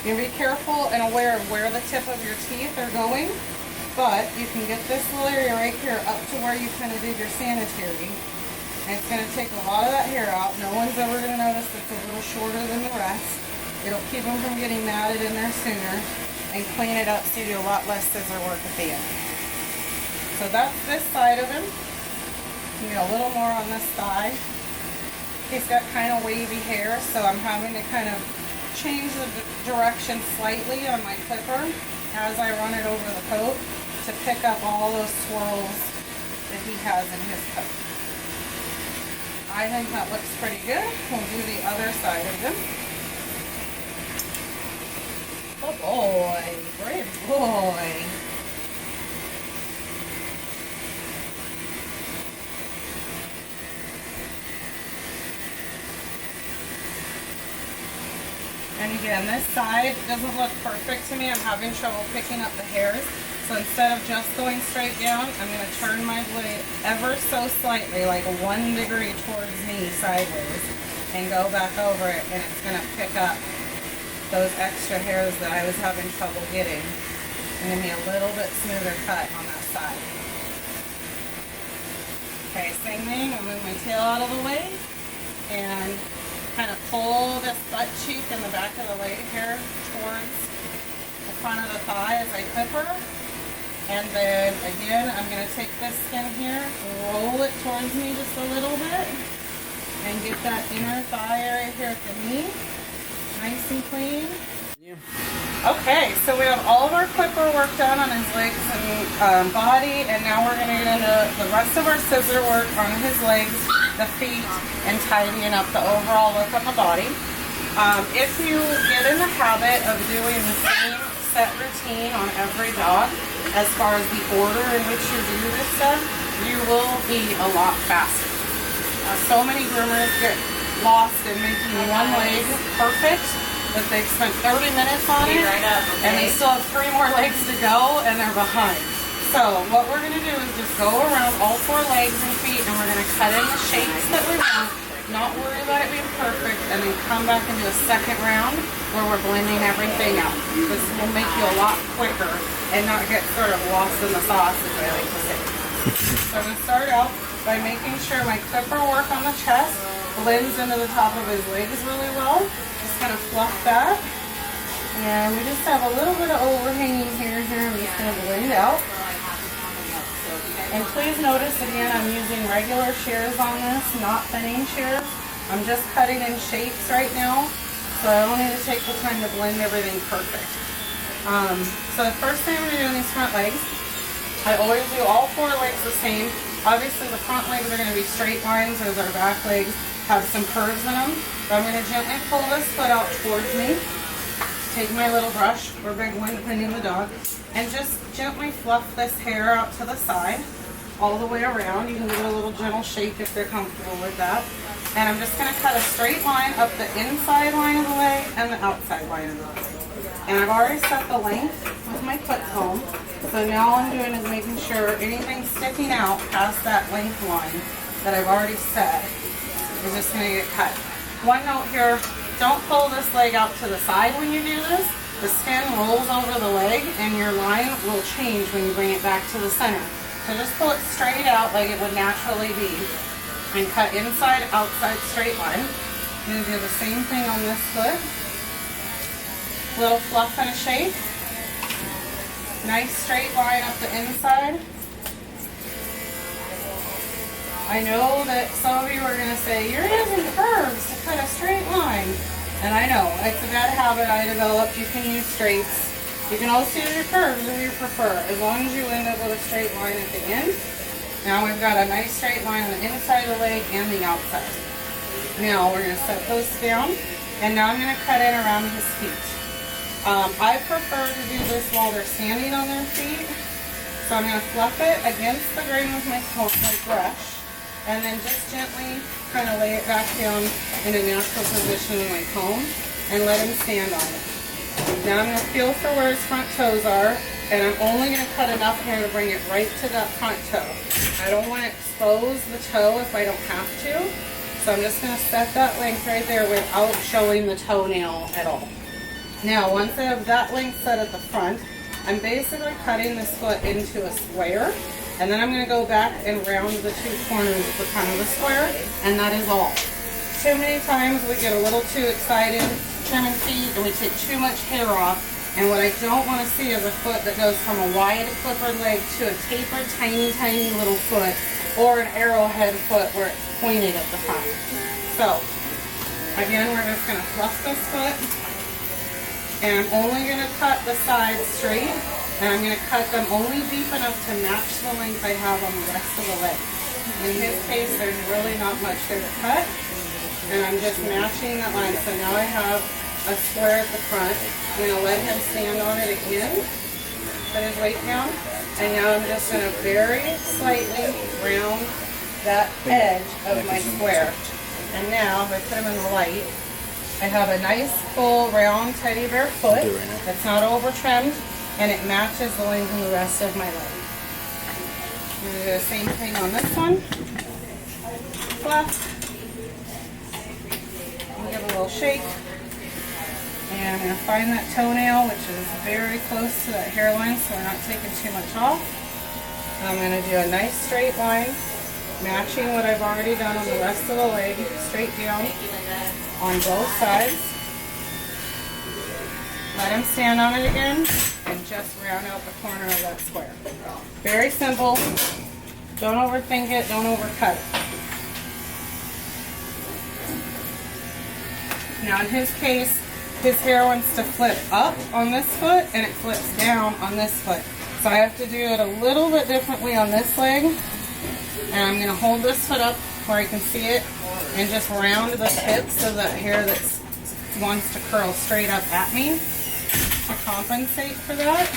You be careful and aware of where the tip of your teeth are going, but you can get this little area right here up to where you kind of did your sanitary. And it's going to take a lot of that hair out. No one's ever going to notice it's a little shorter than the rest. It'll keep them from getting matted in there sooner and clean it up so you do a lot less scissor work at the end. So that's this side of him. You get a little more on this thigh. He's got kind of wavy hair, so I'm having to kind of change the direction slightly on my clipper as I run it over the coat to pick up all those swirls that he has in his coat. I think that looks pretty good. We'll do the other side of him. Oh boy, great boy. And again, this side doesn't look perfect to me. I'm having trouble picking up the hairs. So instead of just going straight down, I'm going to turn my blade ever so slightly, like 1 degree towards me sideways, and go back over it, and it's going to pick up those extra hairs that I was having trouble getting, and give me a little bit smoother cut on that side. Okay, same thing. I'll move my tail out of the way, and kind of pull this butt cheek and the back of the leg here towards the front of the thigh as I clipper. And then again, I'm going to take this skin here, roll it towards me just a little bit, and get that inner thigh area here at the knee nice and clean. Yeah. Okay, so we have all of our clipper work done on his legs and body, and now we're going to get into the rest of our scissor work on his legs, the feet, and tidying up the overall look on the body. If you get in the habit of doing the same set routine on every dog, as far as the order in which you do this stuff, you will be a lot faster. So many groomers get lost in making one leg perfect that they've spent 30 minutes on it, and they still have 3 more legs to go, and they're behind. So what we're going to do is just go around all 4 legs and feet, and we're going to cut in the shapes that we want, not worry about it being perfect, and then come back and do a second round where we're blending everything out. This will make you a lot quicker and not get sort of lost in the sauce, as I like to say. So I'm going to start out by making sure my clipper work on the chest blends into the top of his legs really well. Just kind of fluff that. And we just have a little bit of overhanging hair here. I'm just going to blend it out. And please notice again, I'm using regular shears on this, not thinning shears. I'm just cutting in shapes right now, so I don't need to take the time to blend everything perfect. So the first thing I'm going to do in these front legs, I always do all 4 legs the same. Obviously the front legs are going to be straight lines as our back legs have some curves in them. But I'm going to gently pull this foot out towards me. Take my little brush, or big one depending on the dog, and just gently fluff this hair out to the side, all the way around. You can give it a little gentle shake if they're comfortable with that. And I'm just going to cut a straight line up the inside line of the leg and the outside line of the leg. And I've already set the length with my foot comb. So now all I'm doing is making sure anything sticking out past that length line that I've already set is just going to get cut. One note here, don't pull this leg out to the side when you do this. The skin rolls over the leg and your line will change when you bring it back to the center. So just pull it straight out like it would naturally be and cut inside, outside straight line. I'm going to do the same thing on this foot. Little fluff and a shake. Nice straight line up the inside. I know that some of you are going to say, you're using curves to cut a straight line. And I know, it's a bad habit I developed. You can use straights. You can also use your curves if you prefer, as long as you end up with a straight line at the end. Now we've got a nice straight line on the inside of the leg and the outside. Now we're going to set those down, and now I'm going to cut in around his feet. I prefer to do this while they're standing on their feet. So I'm going to fluff it against the grain with my brush, and then just gently kind of lay it back down in a natural position with my comb and let him stand on it. Now I'm going to feel for where his front toes are, and I'm only going to cut enough hair to bring it right to that front toe. I don't want to expose the toe if I don't have to, so I'm just going to set that length right there without showing the toenail at all. Now, once I have that length set at the front, I'm basically cutting this foot into a square, and then I'm going to go back and round the 2 corners of the front of the square, and that is all. Too many times we get a little too excited trimming feet, and we take too much hair off, and what I don't want to see is a foot that goes from a wide clippered leg to a tapered, tiny, tiny little foot, or an arrowhead foot where it's pointed at the front. So, again, we're just going to fluff this foot. And I'm only going to cut the sides straight, and I'm going to cut them only deep enough to match the length I have on the rest of the leg. In his case, there's really not much there to cut, and I'm just matching that line. So now I have a square at the front. I'm going to let him stand on it again, put his weight down, and now I'm just going to very slightly round that edge of my square. And now, if I put him in the light, I have a nice full round teddy bear foot that's not over trimmed, and it matches the length of the rest of my leg. I'm going to do the same thing on this one. Fluff. I'll give it a little shake. And I'm going to find that toenail, which is very close to that hairline, so we're not taking too much off. I'm going to do a nice straight line, matching what I've already done on the rest of the leg, straight down on both sides. Let him stand on it again, and just round out the corner of that square. Very simple. Don't overthink it, don't overcut it. Now in his case, his hair wants to flip up on this foot, and it flips down on this foot. So I have to do it a little bit differently on this leg. And I'm going to hold this foot up where I can see it, and just round the tips of that hair that wants to curl straight up at me to compensate for that.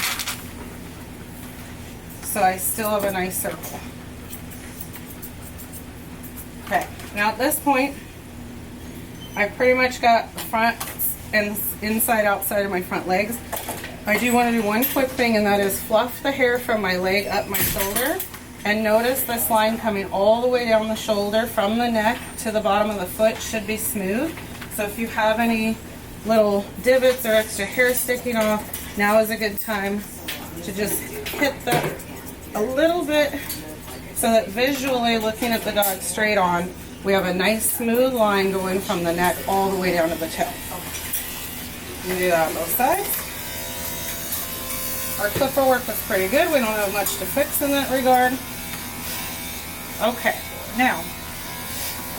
So I still have a nice circle. Okay, now at this point, I've pretty much got the front and inside, outside of my front legs. I do want to do one quick thing, and that is fluff the hair from my leg up my shoulder. And notice this line coming all the way down the shoulder from the neck to the bottom of the foot should be smooth. So if you have any little divots or extra hair sticking off, now is a good time to just hit that a little bit so that visually, looking at the dog straight on, we have a nice smooth line going from the neck all the way down to the tail. You do that on both sides. Our clipper work was pretty good. We don't have much to fix in that regard. Okay, now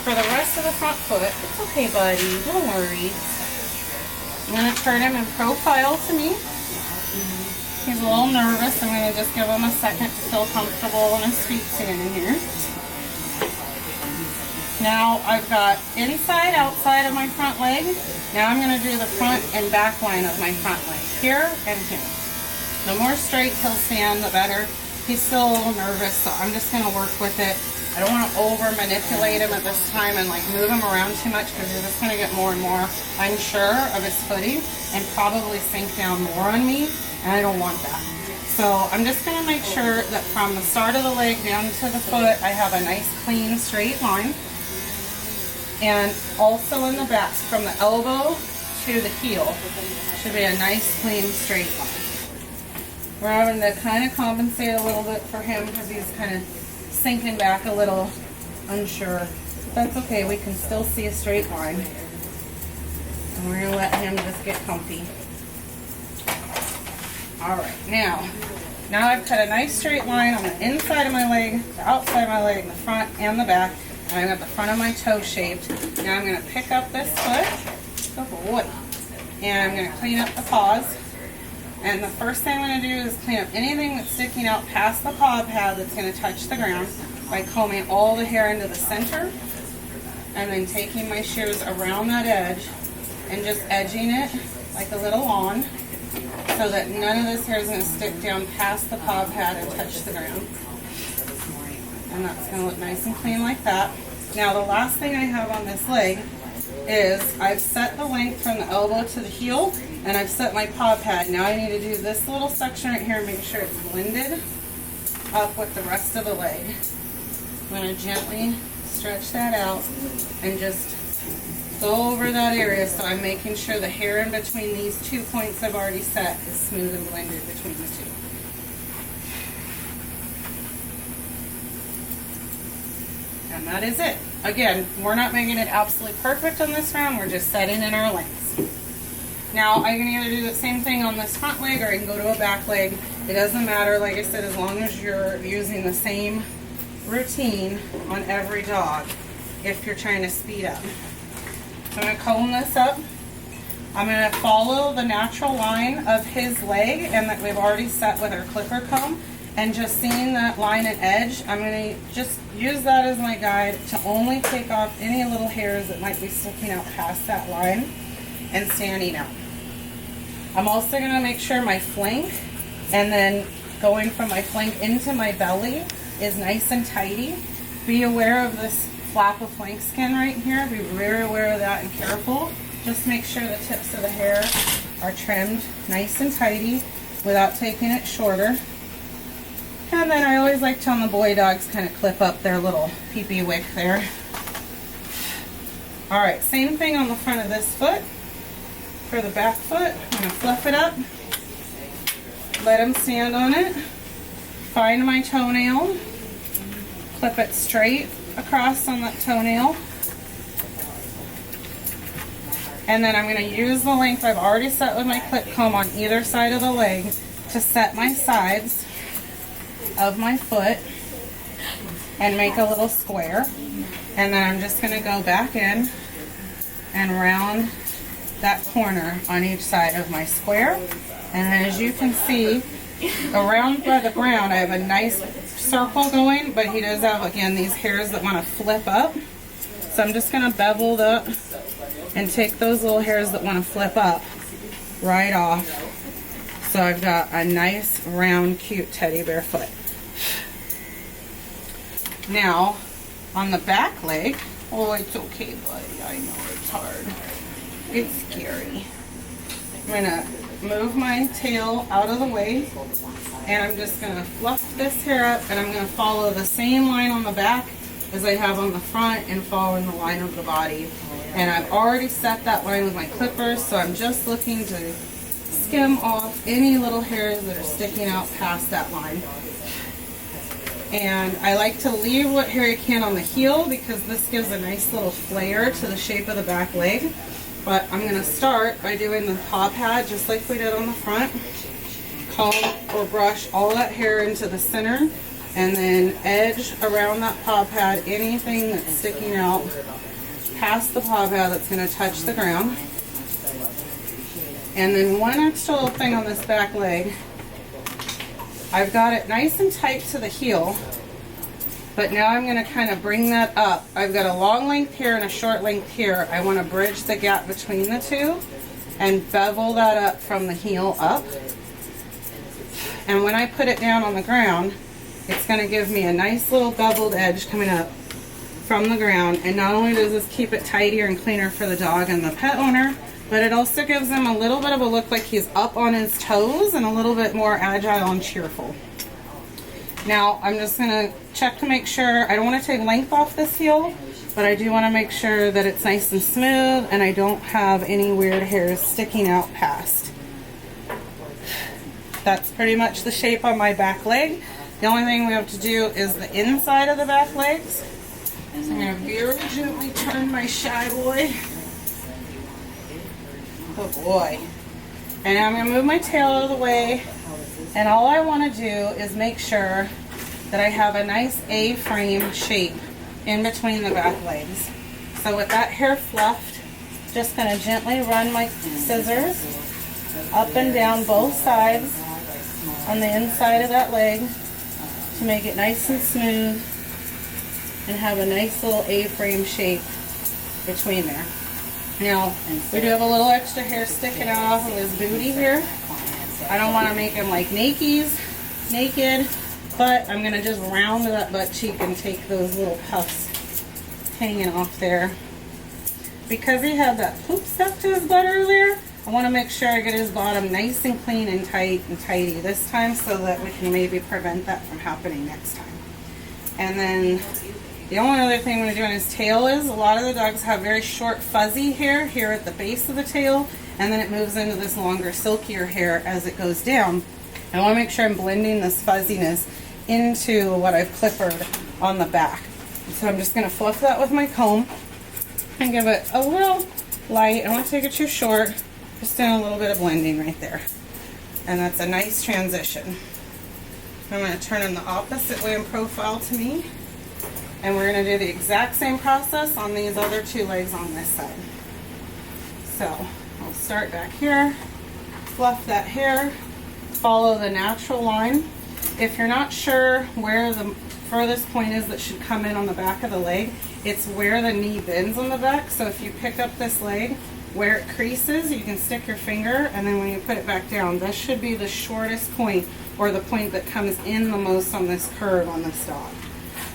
for the rest of the front foot, it's okay, buddy, don't worry. I'm going to turn him in profile to me. He's a little nervous. I'm going to just give him a second to feel comfortable in his feet standing here. Now I've got inside, outside of my front leg. Now I'm going to do the front and back line of my front leg, here and here. The more straight he'll stand, the better. He's still a little nervous, so I'm just going to work with it. I don't want to over manipulate him at this time and like move him around too much, because you're just going to get more and more unsure of his footing and probably sink down more on me, and I don't want that. So I'm just going to make sure that from the start of the leg down to the foot, I have a nice clean straight line. And also in the back, from the elbow to the heel, should be a nice clean straight line. We're having to kind of compensate a little bit for him because he's kind of sinking back a little unsure. That's okay, we can still see a straight line. And we're going to let him just get comfy. Alright, now I've cut a nice straight line on the inside of my leg, the outside of my leg, the front and the back. And I've got the front of my toe shaped. Now I'm going to pick up this foot. Good boy. And I'm going to clean up the paws. And the first thing I'm going to do is clean up anything that's sticking out past the paw pad that's going to touch the ground by combing all the hair into the center. And then taking my shears around that edge and just edging it like a little lawn, so that none of this hair is going to stick down past the paw pad and touch the ground. And that's going to look nice and clean like that. Now the last thing I have on this leg is I've set the length from the elbow to the heel, and I've set my paw pad. Now I need to do this little section right here and make sure it's blended up with the rest of the leg. I'm going to gently stretch that out and just go over that area, so I'm making sure the hair in between these 2 points I've already set is smooth and blended between the two. And that is it. Again, we're not making it absolutely perfect on this round, we're just setting in our lengths. Now I can either do the same thing on this front leg, or I can go to a back leg. It doesn't matter, like I said, as long as you're using the same routine on every dog if you're trying to speed up. So I'm going to comb this up. I'm going to follow the natural line of his leg and that we've already set with our clipper comb, and just seeing that line and edge, I'm going to just use that as my guide to only take off any little hairs that might be sticking out past that line and standing out. I'm also going to make sure my flank, and then going from my flank into my belly, is nice and tidy. Be aware of this flap of flank skin right here. Be very aware of that and careful. Just make sure the tips of the hair are trimmed nice and tidy without taking it shorter. And then I always like to, on the boy dogs, kind of clip up their little pee-pee wick there. Alright, same thing on the front of this foot. For the back foot, I'm going to fluff it up. Let him stand on it. Find my toenail. Clip it straight across on that toenail. And then I'm going to use the length I've already set with my clip comb on either side of the leg to set my sides of my foot and make a little square. And then I'm just going to go back in and round that corner on each side of my square. And as you can see, around by the ground I have a nice circle going, but he does have, again, these hairs that want to flip up. So I'm just going to bevel up and take those little hairs that want to flip up right off. So I've got a nice, round, cute teddy bear foot. Now, on the back leg, oh, it's okay, buddy. I know it's hard. It's scary. I'm going to move my tail out of the way, and I'm just going to fluff this hair up, and I'm going to follow the same line on the back as I have on the front and following the line of the body. And I've already set that line with my clippers, so I'm just looking to skim off any little hairs that are sticking out past that line. And I like to leave what hair I can on the heel, because this gives a nice little flare to the shape of the back leg. But I'm going to start by doing the paw pad just like we did on the front. Comb or brush all that hair into the center and then edge around that paw pad anything that's sticking out past the paw pad that's going to touch the ground. And then one extra little thing on this back leg, I've got it nice and tight to the heel, but now I'm going to kind of bring that up. I've got a long length here and a short length here. I want to bridge the gap between the two and bevel that up from the heel up. And when I put it down on the ground, it's going to give me a nice little beveled edge coming up from the ground. And not only does this keep it tidier and cleaner for the dog and the pet owner, but it also gives him a little bit of a look like he's up on his toes and a little bit more agile and cheerful. Now I'm just going to check to make sure. I don't want to take length off this heel, but I do want to make sure that it's nice and smooth and I don't have any weird hairs sticking out past. That's pretty much the shape on my back leg. The only thing we have to do is the inside of the back legs. So I'm going to very gently turn my shy boy. Oh boy. And now I'm going to move my tail out of the way. And all I want to do is make sure that I have a nice A-frame shape in between the back legs. So with that hair fluffed, just going to gently run my scissors up and down both sides on the inside of that leg to make it nice and smooth and have a nice little A-frame shape between there. Now, we do have a little extra hair sticking out off of his booty here. I don't want to make him like naked, but I'm going to just round that butt cheek and take those little puffs hanging off there. Because he had that poop stuck to his butt earlier, I want to make sure I get his bottom nice and clean and tight and tidy this time so that we can maybe prevent that from happening next time. And then the only other thing I'm going to do on his tail is, a lot of the dogs have very short fuzzy hair here at the base of the tail, and then it moves into this longer silkier hair as it goes down. I want to make sure I'm blending this fuzziness into what I've clippered on the back. So I'm just going to fluff that with my comb and give it a little light. I don't want to take it too short, just doing a little bit of blending right there. And that's a nice transition. I'm going to turn him the opposite way in profile to me. And we're going to do the exact same process on these other two legs on this side. So I'll start back here, fluff that hair, follow the natural line. If you're not sure where the furthest point is that should come in on the back of the leg, it's where the knee bends on the back. So if you pick up this leg, where it creases, you can stick your finger, and then when you put it back down, this should be the shortest point, or the point that comes in the most on this curve on this dog.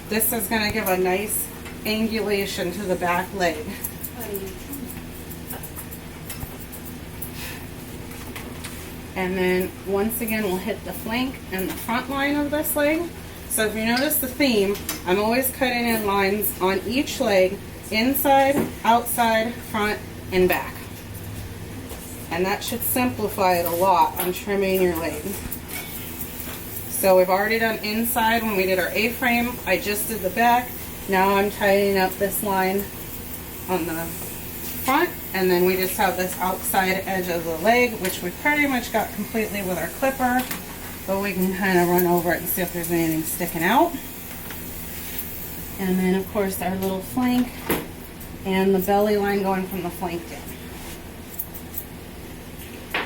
This is going to give a nice angulation to the back leg. And then once again we'll hit the flank and the front line of this leg. So if you notice the theme, I'm always cutting in lines on each leg, inside, outside, front, and back. And that should simplify it a lot on trimming your leg. So we've already done inside when we did our A-frame. I just did the back. Now I'm tidying up this line on the front, and then we just have this outside edge of the leg, which we pretty much got completely with our clipper, but we can kind of run over it and see if there's anything sticking out. And then of course our little flank and the belly line going from the flank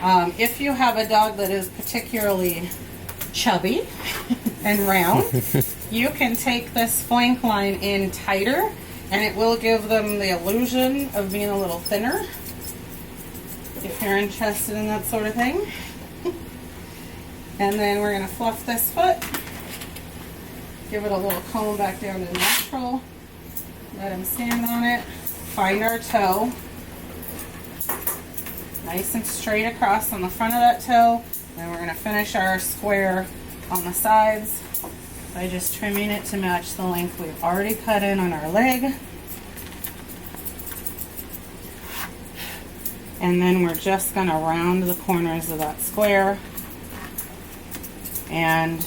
down. If you have a dog that is particularly chubby and round, you can take this flank line in tighter, and it will give them the illusion of being a little thinner, if you're interested in that sort of thing. And then we're going to fluff this foot, give it a little comb back down to natural, let him stand on it, find our toe, nice and straight across on the front of that toe. Then we're going to finish our square on the sides by just trimming it to match the length we've already cut in on our leg. And then we're just going to round the corners of that square. And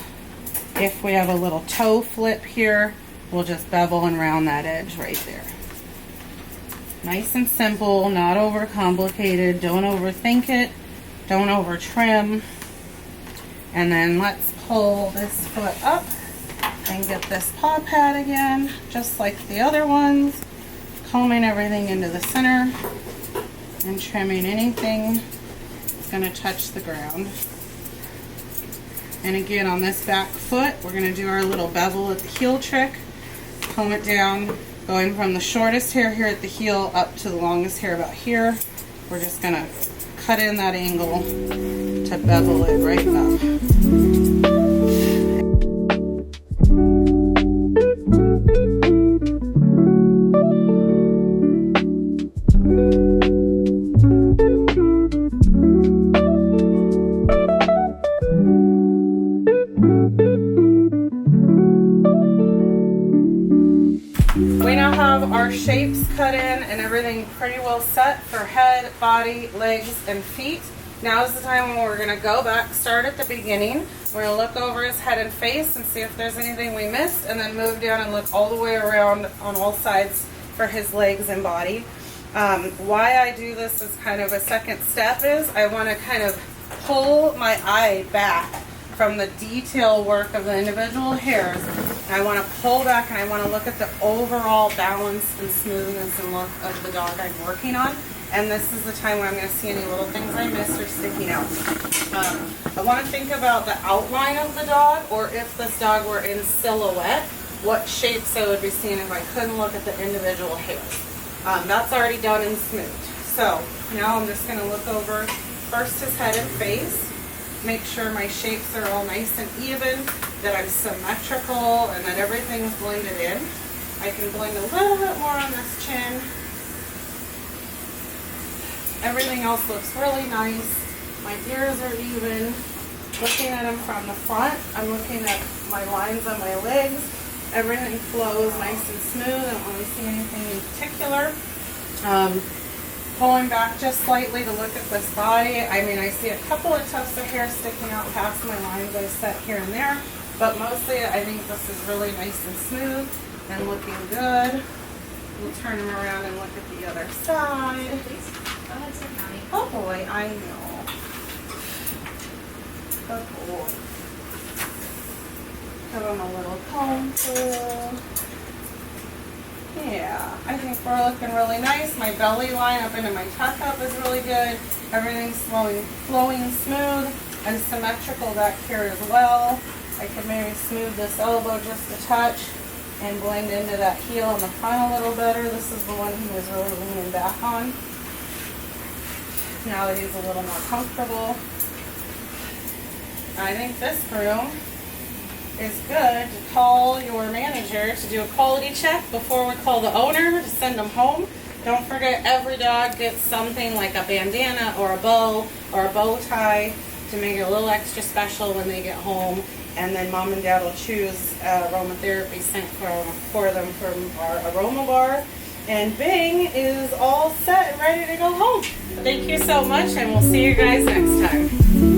if we have a little toe flip here, we'll just bevel and round that edge right there. Nice and simple, not overcomplicated. Don't overthink it. Don't over trim. And then let's pull this foot up And get this paw pad again, just like the other ones, combing everything into the center and trimming anything that's going to touch the ground. And again, on this back foot, we're going to do our little bevel at the heel trick. Comb it down, going from the shortest hair here at the heel up to the longest hair about here. We're just going to cut in that angle to bevel it right up. We now have our shapes cut in and everything pretty well set for head, body, legs, and feet. Now is the time when we're going to go back, start at the beginning. We're going to look over his head and face and see if there's anything we missed, and then move down and look all the way around on all sides for his legs and body. Why I do this as kind of a second step is I want to kind of pull my eye back from the detail work of the individual hairs. I want to pull back and I want to look at the overall balance and smoothness and look of the dog I'm working on. And this is the time where I'm going to see any little things I missed or sticking out. I want to think about the outline of the dog, or if this dog were in silhouette, what shapes I would be seeing if I couldn't look at the individual hairs. That's already done and smooth. So now I'm just going to look over first his head and face. Make sure my shapes are all nice and even, that I'm symmetrical, and that everything's blended in. I can blend a little bit more on this chin. Everything else looks really nice. My ears are even. Looking at them from the front, I'm looking at my lines on my legs. Everything flows nice and smooth. I don't really see anything in particular. Pulling back just slightly to look at this body. I mean, I see a couple of tufts of hair sticking out past my lines I set here and there, but mostly I think this is really nice and smooth and looking good. We'll turn him around and look at the other side. Oh boy, I know. Good boy. Give him a little comb through. Yeah, I think we're looking really nice. My belly line up into my tuck up is really good. Everything's flowing smooth and symmetrical back here as well. I could maybe smooth this elbow just a touch and blend into that heel in the front a little better. This is the one he was really leaning back on. Now that he's a little more comfortable. I think this groom is good to call your manager to do a quality check before we call the owner to send them home. Don't forget, every dog gets something like a bandana or a bow or a bow tie to make it a little extra special when they get home. And then mom and dad will choose aromatherapy sent for them from our aroma bar. And Bing is all set and ready to go home. Thank you so much, and we'll see you guys next time.